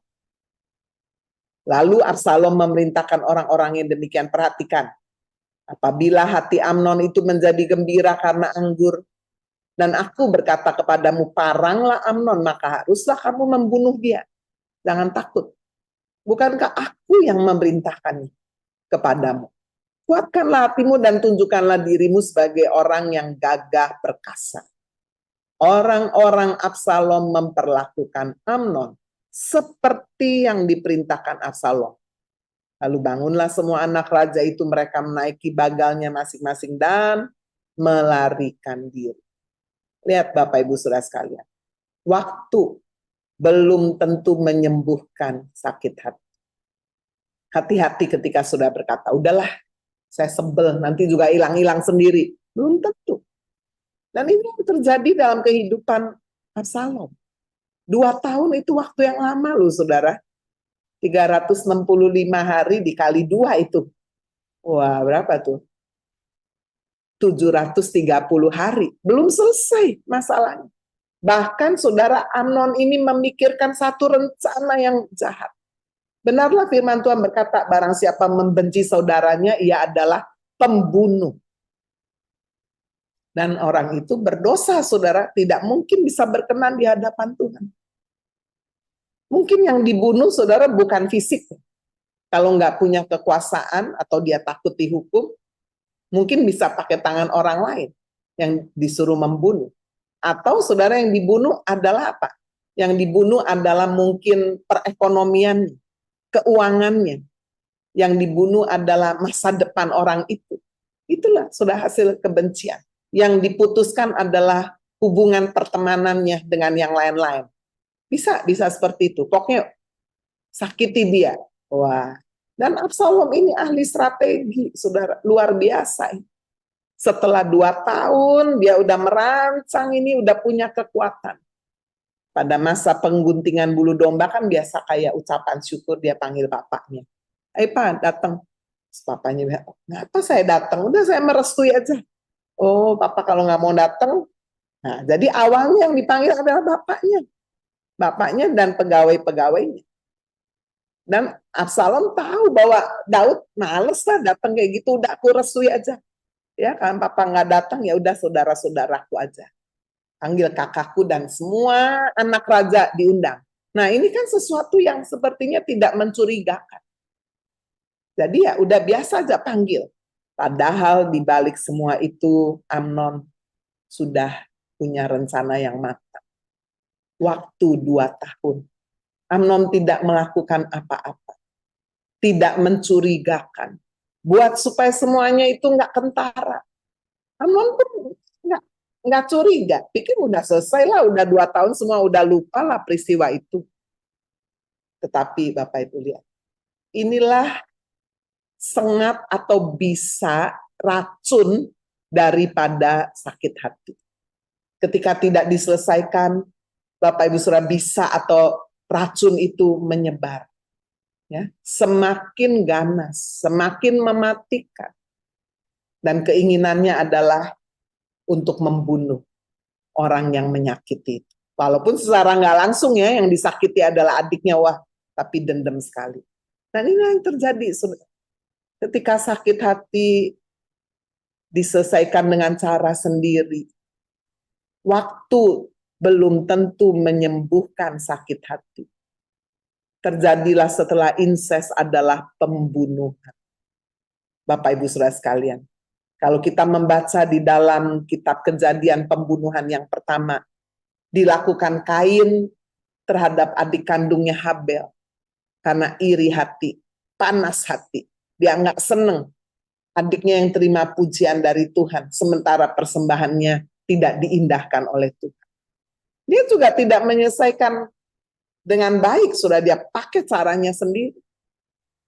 Lalu Absalom memerintahkan orang-orang yang demikian, perhatikan, apabila hati Amnon itu menjadi gembira karena anggur, dan aku berkata kepadamu, paranglah Amnon, maka haruslah kamu membunuh dia. Jangan takut. Bukankah aku yang memerintahkannya kepadamu? Kuatkanlah hatimu dan tunjukkanlah dirimu sebagai orang yang gagah perkasa. Orang-orang Absalom memperlakukan Amnon seperti yang diperintahkan Absalom. Lalu bangunlah semua anak raja itu, mereka menaiki bagalnya masing-masing dan melarikan diri. Lihat Bapak Ibu Saudara sekalian, waktu belum tentu menyembuhkan sakit hati. Hati-hati ketika sudah berkata, udahlah, saya sebel, nanti juga hilang-hilang sendiri. Belum tentu. Dan ini yang terjadi dalam kehidupan Absalom. 2 tahun itu waktu yang lama loh saudara. 365 hari dikali 2 itu. Wah, berapa tuh? 730 hari. Belum selesai masalahnya. Bahkan saudara, Amnon ini memikirkan satu rencana yang jahat. Benarlah firman Tuhan berkata, barang siapa membenci saudaranya, ia adalah pembunuh. Dan orang itu berdosa, saudara, tidak mungkin bisa berkenan di hadapan Tuhan. Mungkin yang dibunuh, saudara, bukan fisik. Kalau nggak punya kekuasaan atau dia takut dihukum, mungkin bisa pakai tangan orang lain yang disuruh membunuh. Atau saudara, yang dibunuh adalah apa? Yang dibunuh adalah mungkin perekonomiannya, keuangannya. Yang dibunuh adalah masa depan orang itu. Itulah sudah hasil kebencian. Yang diputuskan adalah hubungan pertemanannya dengan yang lain-lain. Bisa seperti itu. Pokoknya sakiti dia. Wah. Dan Absalom ini ahli strategi, saudara, luar biasa. Setelah 2 tahun dia udah merancang ini, udah punya kekuatan. Pada masa pengguntingan bulu domba kan biasa kayak ucapan syukur, dia panggil bapaknya. Pak, datang. Papanya bilang, ngapa saya datang? Udah saya merestui aja. Oh, papa kalau nggak mau datang. Nah, jadi awalnya yang dipanggil adalah bapaknya. Bapaknya dan pegawai-pegawainya. Dan Absalom tahu bahwa Daud males lah datang kayak gitu, udah aku restui aja. Ya, kan papa nggak datang, ya udah saudara-saudaraku aja. Panggil kakakku dan semua anak raja diundang. Nah, ini kan sesuatu yang sepertinya tidak mencurigakan. Jadi ya udah biasa aja panggil. Padahal di balik semua itu Amnon sudah punya rencana yang matang. Waktu 2 tahun. Amnon tidak melakukan apa-apa. Tidak mencurigakan. Buat supaya semuanya itu nggak kentara. Amnon pun nggak curiga. Pikir udah selesai lah, udah 2 tahun semua udah lupa lah peristiwa itu. Tetapi Bapak Ibu lihat. Inilah sengat atau bisa racun daripada sakit hati. Ketika tidak diselesaikan, Bapak Ibu Saudara, bisa atau racun itu menyebar. Ya, semakin ganas, semakin mematikan. Dan keinginannya adalah untuk membunuh orang yang menyakiti. Walaupun secara nggak langsung ya, yang disakiti adalah adiknya, wah, tapi dendam sekali. Dan ini yang terjadi, ketika sakit hati diselesaikan dengan cara sendiri, waktu belum tentu menyembuhkan sakit hati. terjadilah setelah incest adalah pembunuhan. Bapak Ibu Saudara sekalian, kalau kita membaca di dalam kitab Kejadian, pembunuhan yang pertama dilakukan Kain terhadap adik kandungnya Habel karena iri hati, panas hati. Dia nggak seneng adiknya yang terima pujian dari Tuhan, sementara persembahannya tidak diindahkan oleh Tuhan. Dia juga tidak menyelesaikan dengan baik, sudah dia pakai caranya sendiri.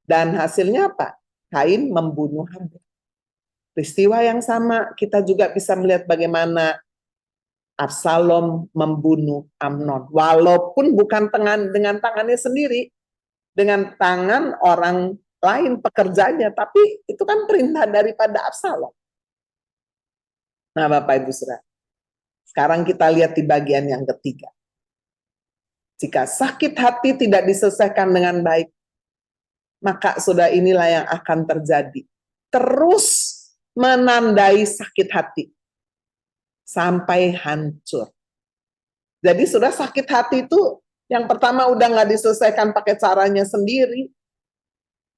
Dan hasilnya apa? Kain membunuh Habel. Peristiwa yang sama kita juga bisa melihat bagaimana Absalom membunuh Amnon. Walaupun bukan dengan tangannya sendiri, dengan tangan orang lain pekerjanya, tapi itu kan perintah daripada Absalom. Nah, Bapak Ibu Saudara, sekarang kita lihat di bagian yang ketiga. Jika sakit hati tidak diselesaikan dengan baik, maka saudara inilah yang akan terjadi. Terus menandai sakit hati sampai hancur. Jadi saudara, sakit hati itu yang pertama udah nggak diselesaikan pakai caranya sendiri,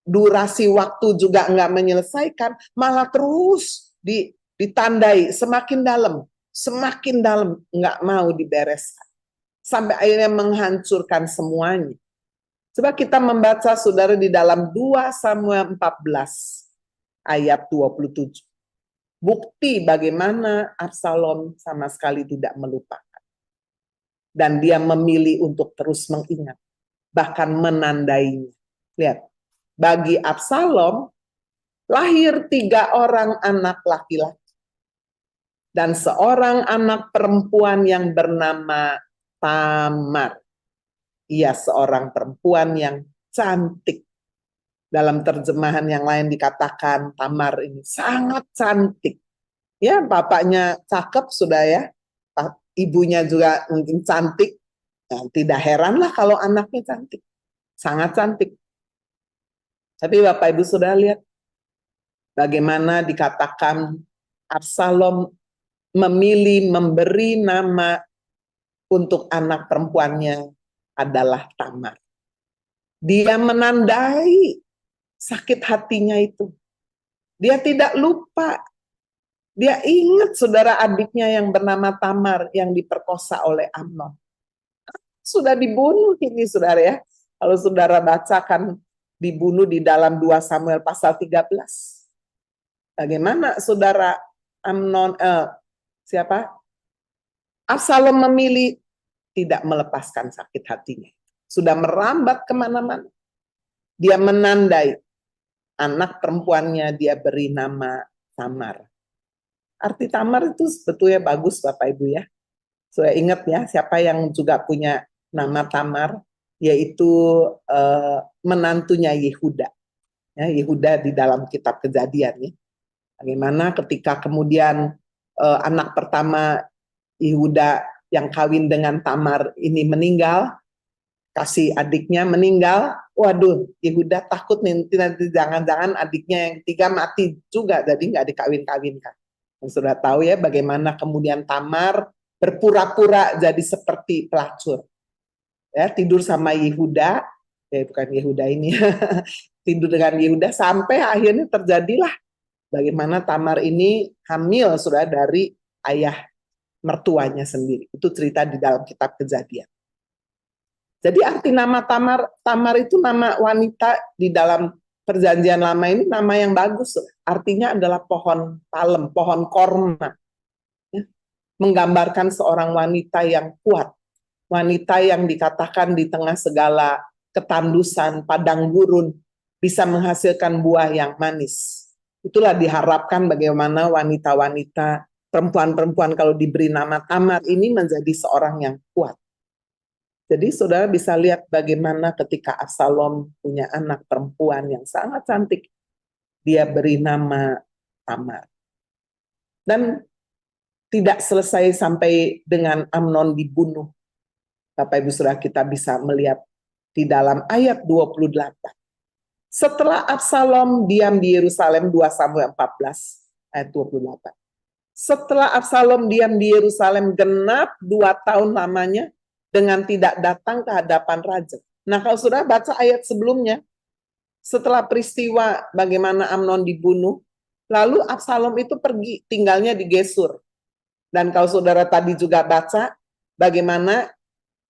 durasi waktu juga nggak menyelesaikan, malah terus ditandai semakin dalam nggak mau dibereskan sampai akhirnya menghancurkan semuanya. Coba kita membaca saudara di dalam 2 Samuel 14 ayat 27. Bukti bagaimana Absalom sama sekali tidak melupakan. Dan dia memilih untuk terus mengingat, bahkan menandainya. Lihat, bagi Absalom lahir 3 orang anak laki-laki dan seorang anak perempuan yang bernama Tamar. Ia seorang perempuan yang cantik. Dalam terjemahan yang lain dikatakan Tamar ini sangat cantik. Ya, bapaknya cakep sudah ya. Ibunya juga mungkin cantik. Nah, tidak heranlah kalau anaknya cantik. Sangat cantik. Tapi Bapak Ibu sudah lihat bagaimana dikatakan Absalom memilih memberi nama untuk anak perempuannya adalah Tamar. Dia menandai sakit hatinya itu. Dia tidak lupa. Dia ingat saudara adiknya yang bernama Tamar yang diperkosa oleh Amnon. Sudah dibunuh ini saudara ya. Kalau saudara bacakan dibunuh di dalam 2 Samuel pasal 13. Bagaimana saudara Absalom memilih tidak melepaskan sakit hatinya. Sudah merambat kemana-mana. Dia menandai anak perempuannya, dia beri nama Tamar. Arti Tamar itu sebetulnya bagus Bapak Ibu ya. Saya ingat ya, siapa yang juga punya nama Tamar, yaitu menantunya Yehuda. Ya, Yehuda di dalam kitab Kejadian ya. Bagaimana ketika kemudian anak pertama Yehuda yang kawin dengan Tamar ini meninggal, kasih adiknya meninggal, waduh, Yehuda takut nih, nanti jangan-jangan adiknya yang ketiga mati juga, jadi nggak dikawin-kawinkan. Sudah tahu ya bagaimana kemudian Tamar berpura-pura jadi seperti pelacur. Ya, tidur sama Yehuda, bukan Yehuda ini, tidur dengan Yehuda sampai akhirnya terjadilah bagaimana Tamar ini hamil sudah dari ayah mertuanya sendiri. Itu cerita di dalam kitab Kejadian. Jadi arti nama Tamar itu nama wanita di dalam Perjanjian Lama ini nama yang bagus. Artinya adalah pohon palem, pohon korma. Ya. Menggambarkan seorang wanita yang kuat. Wanita yang dikatakan di tengah segala ketandusan, padang gurun, bisa menghasilkan buah yang manis. Itulah diharapkan bagaimana wanita-wanita, perempuan-perempuan kalau diberi nama Tamar ini menjadi seorang yang kuat. Jadi saudara bisa lihat bagaimana ketika Absalom punya anak perempuan yang sangat cantik, dia beri nama Tamar. Dan tidak selesai sampai dengan Amnon dibunuh. Bapak Ibu Saudara, kita bisa melihat di dalam ayat 28. Setelah Absalom diam di Yerusalem, 2 Samuel 14 ayat 28. Setelah Absalom diam di Yerusalem genap 2 tahun lamanya dengan tidak datang ke hadapan raja. Nah, kalau saudara baca ayat sebelumnya, setelah peristiwa bagaimana Amnon dibunuh, lalu Absalom itu pergi tinggalnya di Gesur. Dan kalau saudara tadi juga baca bagaimana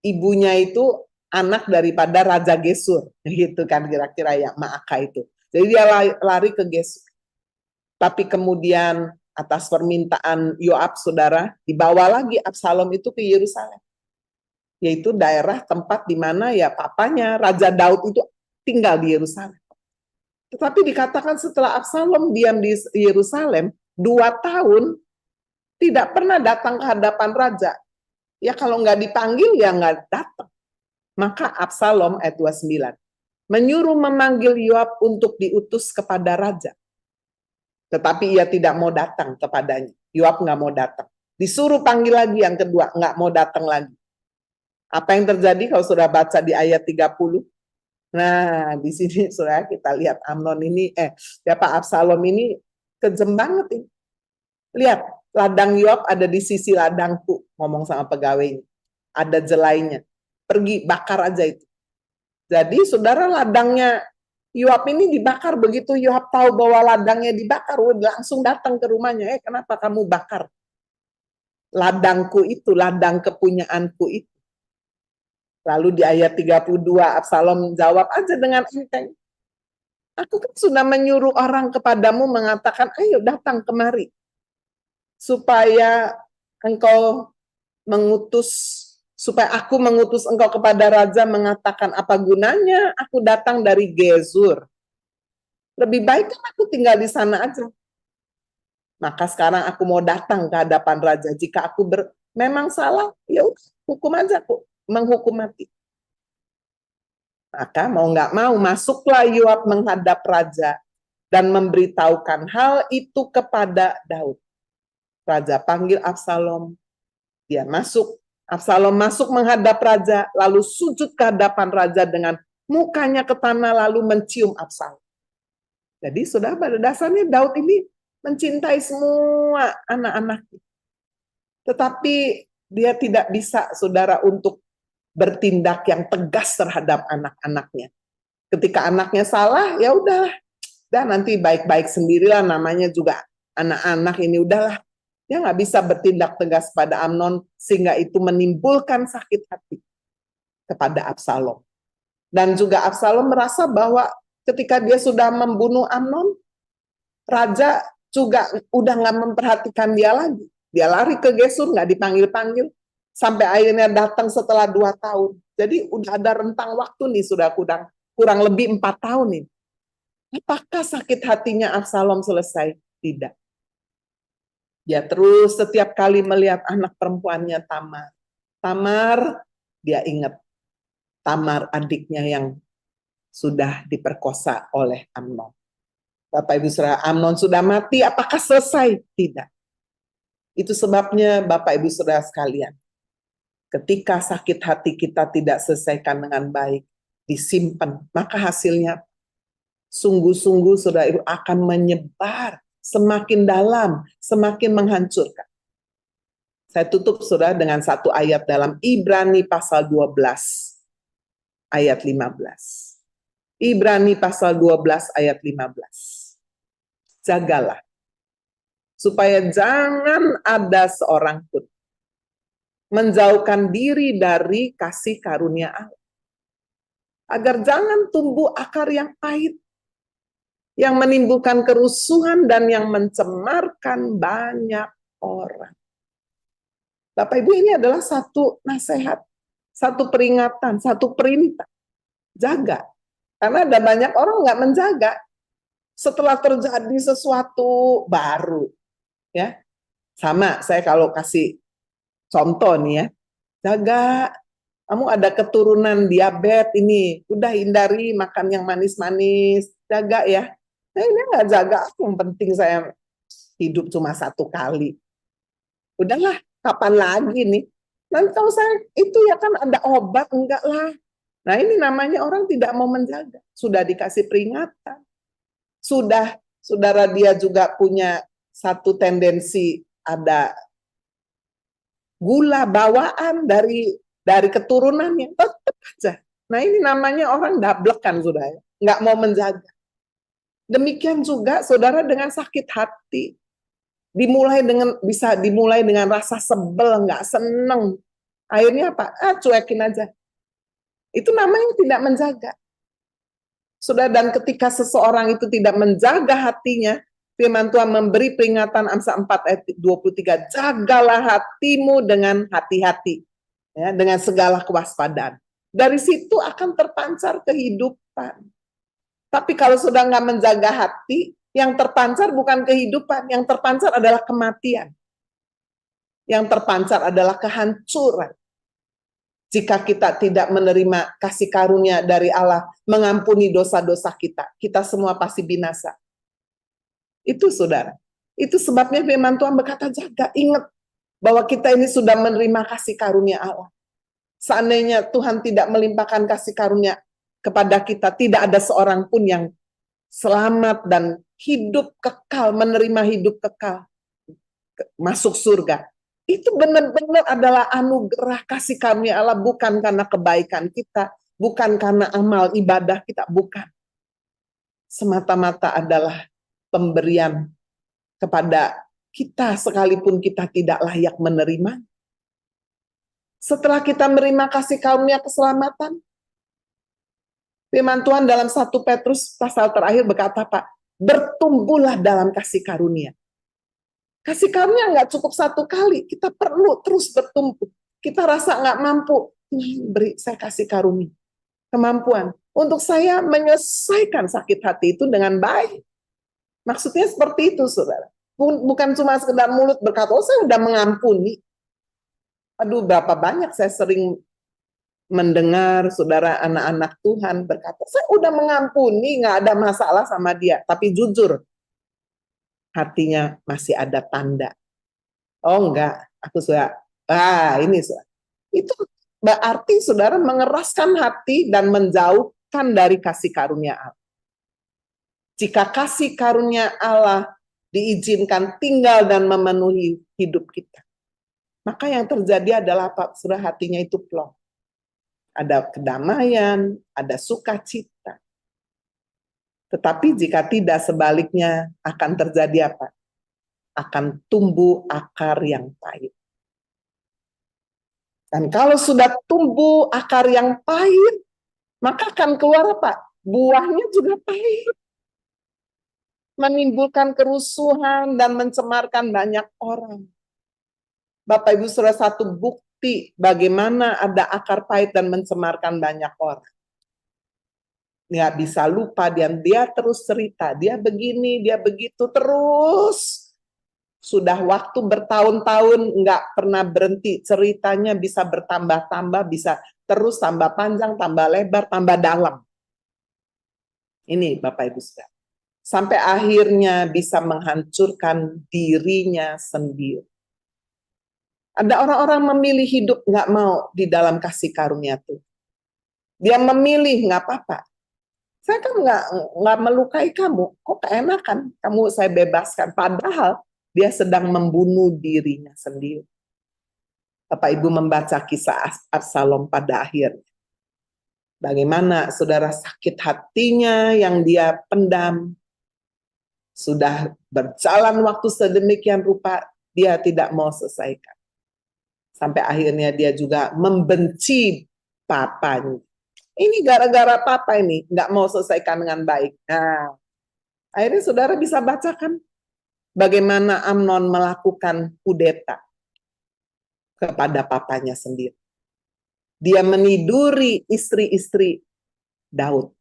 ibunya itu anak daripada Raja Gesur, gitu kan kira-kira ya, Maaka itu. Jadi dia lari ke Gesur. Tapi kemudian atas permintaan Yoab, saudara, dibawa lagi Absalom itu ke Yerusalem. Yaitu daerah tempat di mana ya papanya Raja Daud itu tinggal di Yerusalem. Tetapi dikatakan setelah Absalom diam di Yerusalem 2 tahun, tidak pernah datang ke hadapan raja. Ya kalau nggak dipanggil ya nggak datang. Maka Absalom ayat 29 menyuruh memanggil Yoab untuk diutus kepada raja. Tetapi ia tidak mau datang kepadanya. Yoab nggak mau datang. Disuruh panggil lagi yang kedua, nggak mau datang lagi. Apa yang terjadi kalau sudah baca di ayat 30? Nah, di sini saudara kita lihat Amnon ini, Absalom ini kejem banget ini. Lihat, ladang Yoab ada di sisi ladangku, ngomong sama pegawainya. Ada jelainya. Pergi, bakar aja itu. Jadi saudara ladangnya Yoab ini dibakar, begitu Yoab tahu bahwa ladangnya dibakar, langsung datang ke rumahnya. Kenapa kamu bakar ladangku itu, ladang kepunyaanku itu? Lalu di ayat 32 Absalom jawab aja dengan enteng. Aku kan sudah menyuruh orang kepadamu mengatakan, ayo datang kemari. Supaya aku mengutus engkau kepada raja mengatakan apa gunanya aku datang dari Gesur. Lebih baik kan aku tinggal di sana aja. Maka sekarang aku mau datang ke hadapan raja. Jika aku memang salah, ya udah, hukum aja aku, menghukum mati. Maka mau nggak mau masuklah Yoab menghadap raja dan memberitahukan hal itu kepada Daud. Raja panggil Absalom, dia masuk. Absalom masuk menghadap raja, lalu sujud ke hadapan raja dengan mukanya ke tanah, lalu mencium Absalom. Jadi saudara, pada dasarnya Daud ini mencintai semua anak-anaknya. Tetapi dia tidak bisa, saudara, untuk bertindak yang tegas terhadap anak-anaknya. Ketika anaknya salah, ya udahlah, nanti baik-baik sendirilah, namanya juga anak-anak ini, udahlah. Dia nggak bisa bertindak tegas pada Amnon, sehingga itu menimbulkan sakit hati kepada Absalom. Dan juga Absalom merasa bahwa ketika dia sudah membunuh Amnon, raja juga udah nggak memperhatikan dia lagi. Dia lari ke Gesur, nggak dipanggil-panggil, sampai akhirnya datang setelah 2 tahun. Jadi udah ada rentang waktu nih, sudah kurang lebih 4 tahun nih. Apakah sakit hatinya Absalom selesai? Tidak. Dia terus setiap kali melihat anak perempuannya Tamar, dia ingat Tamar adiknya yang sudah diperkosa oleh Amnon. Bapak Ibu Saudara, Amnon sudah mati, apakah selesai? Tidak. Itu sebabnya Bapak Ibu Saudara sekalian, ketika sakit hati kita tidak selesaikan dengan baik, disimpan, maka hasilnya sungguh-sungguh saudara Ibu akan menyebar semakin dalam, semakin menghancurkan. Saya tutup saudara dengan satu ayat dalam Ibrani pasal 12 ayat 15. Ibrani pasal 12 ayat 15. Jagalah supaya jangan ada seorang pun menjauhkan diri dari kasih karunia Allah. Agar jangan tumbuh akar yang pahit, yang menimbulkan kerusuhan dan yang mencemarkan banyak orang. Bapak Ibu, ini adalah satu nasihat, satu peringatan, satu perintah. Jaga. Karena ada banyak orang nggak menjaga. Setelah terjadi sesuatu baru, ya. Sama, saya kalau kasih contoh nih ya, jaga. Kamu ada keturunan diabetes ini, udah hindari makan yang manis-manis, jaga ya. Nah ini nggak jaga, yang penting saya hidup cuma 1 kali. Udahlah, kapan lagi nih? Nanti kalau saya itu ya kan ada obat, enggak lah. Nah ini namanya orang tidak mau menjaga. Sudah dikasih peringatan. Sudah, saudara dia juga punya satu tendensi, ada gula bawaan dari keturunannya, tetap aja Nah ini namanya orang dablek kan saudara, nggak mau menjaga. Demikian juga saudara dengan sakit hati. Bisa dimulai dengan rasa sebel, nggak seneng. Akhirnya apa? Cuekin aja. Itu namanya tidak menjaga. Saudara, dan ketika seseorang itu tidak menjaga hatinya, firman Tuhan memberi peringatan Amsal 4 ayat 23, jagalah hatimu dengan hati-hati, ya, dengan segala kewaspadaan. Dari situ akan terpancar kehidupan. Tapi kalau sudah nggak menjaga hati, yang terpancar bukan kehidupan, yang terpancar adalah kematian. Yang terpancar adalah kehancuran. Jika kita tidak menerima kasih karunia dari Allah, mengampuni dosa-dosa kita, kita semua pasti binasa. Itu saudara. Itu sebabnya firman Tuhan berkata, jaga, ingat bahwa kita ini sudah menerima kasih karunia Allah. Seandainya Tuhan tidak melimpahkan kasih karunia kepada kita, tidak ada seorang pun yang selamat dan hidup kekal, menerima hidup kekal, masuk surga. Itu benar-benar adalah anugerah kasih karunia Allah, bukan karena kebaikan kita, bukan karena amal ibadah kita, bukan. Semata-mata adalah pemberian kepada kita sekalipun kita tidak layak menerima. Setelah kita menerima kasih karunia keselamatan, firman Tuhan dalam 1 Petrus pasal terakhir berkata, Pak, bertumbuhlah dalam kasih karunia. Kasih karunia nggak cukup satu kali, kita perlu terus bertumbuh. Kita rasa nggak mampu, beri saya kasih karunia, kemampuan untuk saya menyelesaikan sakit hati itu dengan baik. Maksudnya seperti itu, saudara. Bukan cuma sekedar mulut berkata, oh saya udah mengampuni. Aduh, berapa banyak saya sering mendengar saudara anak-anak Tuhan berkata, saya udah mengampuni, nggak ada masalah sama dia. Tapi jujur, hatinya masih ada tanda. Oh enggak, aku sudah, ini sudah. Itu berarti saudara mengeraskan hati dan menjauhkan dari kasih karunia Allah. Jika kasih karunia Allah diizinkan tinggal dan memenuhi hidup kita, maka yang terjadi adalah apa? Saudara, hatinya itu plong. Ada kedamaian, ada sukacita. Tetapi jika tidak, sebaliknya akan terjadi apa? Akan tumbuh akar yang pahit. Dan kalau sudah tumbuh akar yang pahit, maka akan keluar apa? Buahnya juga pahit. Menimbulkan kerusuhan dan mencemarkan banyak orang. Bapak Ibu saudara, satu bukti bagaimana ada akar pahit dan mencemarkan banyak orang. Nggak bisa lupa, dia terus cerita, dia begini, dia begitu terus. Sudah waktu bertahun-tahun nggak pernah berhenti, ceritanya bisa bertambah-tambah, bisa terus tambah panjang, tambah lebar, tambah dalam. Ini Bapak Ibu saudara. Sampai akhirnya bisa menghancurkan dirinya sendiri. Ada orang-orang memilih hidup nggak mau di dalam kasih karunia Tuhan. Dia memilih nggak apa-apa. Saya kan nggak melukai kamu, kok keenakan kamu saya bebaskan. Padahal dia sedang membunuh dirinya sendiri. Bapak Ibu membaca kisah Absalom pada akhirnya. Bagaimana saudara sakit hatinya yang dia pendam. Sudah berjalan waktu sedemikian rupa, dia tidak mau selesaikan. Sampai akhirnya dia juga membenci papanya. Ini gara-gara papa ini nggak mau selesaikan dengan baik. Nah, akhirnya saudara bisa bacakan bagaimana Amnon melakukan kudeta kepada papanya sendiri. Dia meniduri istri-istri Daud,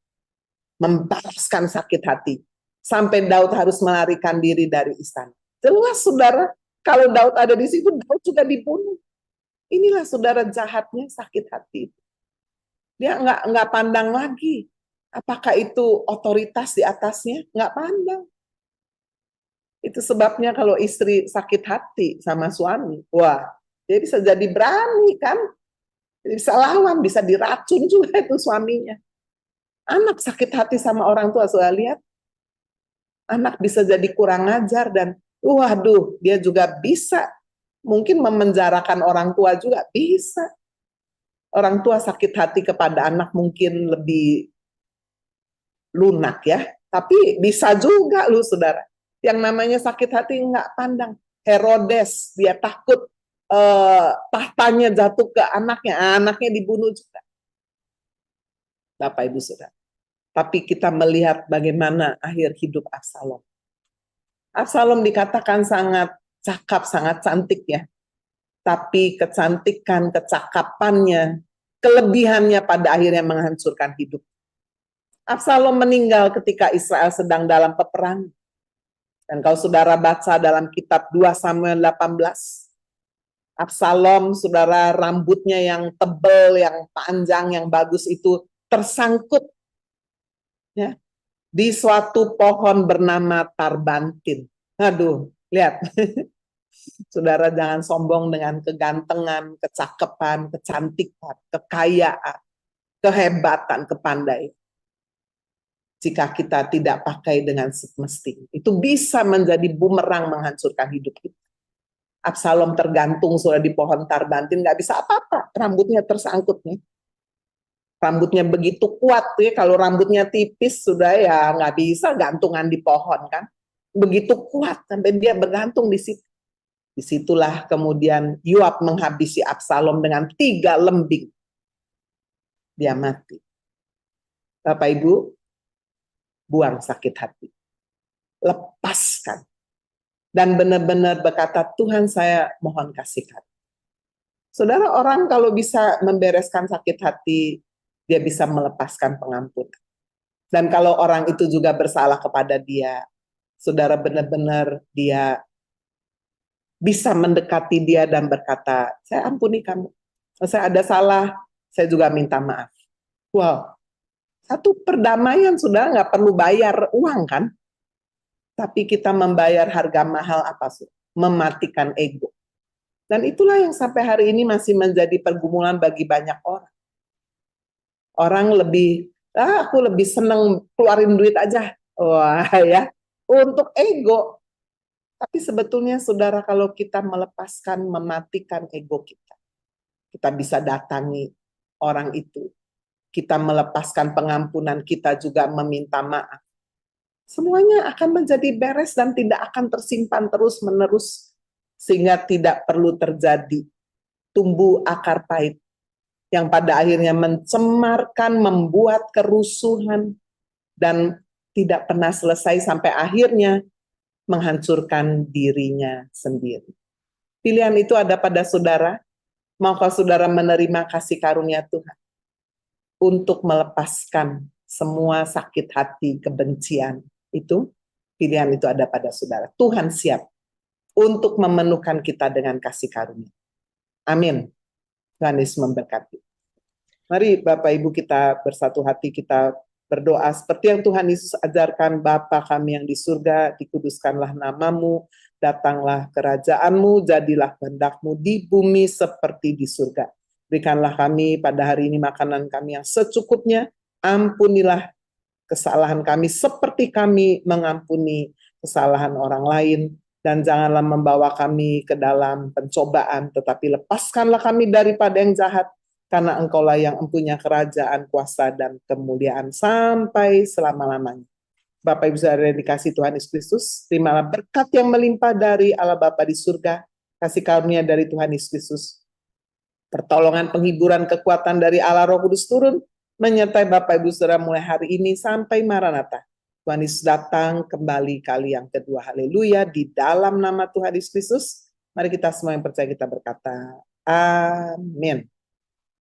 membalaskan sakit hati, sampai Daud harus melarikan diri dari istana. Jelas saudara, kalau Daud ada di situ, Daud juga dibunuh. Inilah saudara jahatnya sakit hati. Dia nggak pandang lagi. Apakah itu otoritas di atasnya? Nggak pandang. Itu sebabnya kalau istri sakit hati sama suami, wah, dia bisa jadi berani kan? Bisa lawan, bisa diracun juga itu suaminya. Anak sakit hati sama orang tua, saya lihat. Anak bisa jadi kurang ajar dan, waduh, dia juga bisa mungkin memenjarakan orang tua juga bisa. Orang tua sakit hati kepada anak mungkin lebih lunak ya, tapi bisa juga lu saudara. Yang namanya sakit hati nggak pandang. Herodes, dia takut tahtanya jatuh ke anaknya, anaknya dibunuh juga. Bapak Ibu Saudara. Tapi kita melihat bagaimana akhir hidup Absalom. Absalom dikatakan sangat cakap, sangat cantik ya. Tapi kecantikan, kecakapannya, kelebihannya pada akhirnya menghancurkan hidup. Absalom meninggal ketika Israel sedang dalam peperangan. Dan kalau saudara baca dalam kitab 2 Samuel 18, Absalom, saudara, rambutnya yang tebal, yang panjang, yang bagus itu tersangkut ya, di suatu pohon bernama Tarbantin. Aduh, lihat. Saudara jangan sombong dengan kegantengan, kecakapan, kecantikan, kekayaan, kehebatan, kepandaian. Jika kita tidak pakai dengan semestinya, itu bisa menjadi bumerang menghancurkan hidup kita. Absalom tergantung sudah di pohon Tarbantin, nggak bisa apa-apa, rambutnya tersangkut nih. Rambutnya begitu kuat ya, kalau rambutnya tipis sudah ya nggak bisa gantungan di pohon kan. Begitu kuat sampai dia bergantung di situ. Disitulah kemudian Yoab menghabisi Absalom dengan 3 lembing. Dia mati. Bapak Ibu, buang sakit hati. Lepaskan. Dan benar-benar berkata, Tuhan saya mohon kasihkan. Saudara, orang kalau bisa membereskan sakit hati, dia bisa melepaskan pengampunan. Dan kalau orang itu juga bersalah kepada dia, saudara benar-benar dia bisa mendekati dia dan berkata, saya ampuni kamu. Kalau saya ada salah, saya juga minta maaf. Wow, satu perdamaian sudah nggak perlu bayar uang kan? Tapi kita membayar harga mahal apa sih? Mematikan ego. Dan itulah yang sampai hari ini masih menjadi pergumulan bagi banyak orang. Orang lebih, aku lebih seneng keluarin duit aja. Wah ya, untuk ego. Tapi sebetulnya saudara kalau kita melepaskan, mematikan ego kita, kita bisa datangi orang itu. Kita melepaskan pengampunan, kita juga meminta maaf. Semuanya akan menjadi beres dan tidak akan tersimpan terus-menerus. Sehingga tidak perlu terjadi tumbuh akar pahit yang pada akhirnya mencemarkan, membuat kerusuhan, dan tidak pernah selesai sampai akhirnya menghancurkan dirinya sendiri. Pilihan itu ada pada saudara. Maukah saudara menerima kasih karunia Tuhan untuk melepaskan semua sakit hati, kebencian itu? Pilihan itu ada pada saudara. Tuhan siap untuk memenuhkan kita dengan kasih karunia. Amin. Tuhan Yesus memberkati. Mari Bapak Ibu kita bersatu hati, kita berdoa seperti yang Tuhan Yesus ajarkan. Bapa kami yang di surga, dikuduskanlah namamu, datanglah kerajaanmu, jadilah kehendak-mu di bumi seperti di surga. Berikanlah kami pada hari ini makanan kami yang secukupnya, ampunilah kesalahan kami seperti kami mengampuni kesalahan orang lain, dan janganlah membawa kami ke dalam pencobaan, tetapi lepaskanlah kami daripada yang jahat, karena Engkaulah yang mempunyai kerajaan, kuasa, dan kemuliaan sampai selama-lamanya. Bapak Ibu Saudara yang dikasihi Tuhan Yesus Kristus, terimalah berkat yang melimpah dari Allah Bapa di surga, kasih karunia dari Tuhan Yesus Kristus, pertolongan, penghiburan, kekuatan dari Allah Roh Kudus turun, menyertai Bapak Ibu Saudara mulai hari ini sampai Maranatha. Tuhan Yesus datang kembali kali yang kedua. Haleluya. Di dalam nama Tuhan Yesus Kristus, mari kita semua yang percaya kita berkata, amin.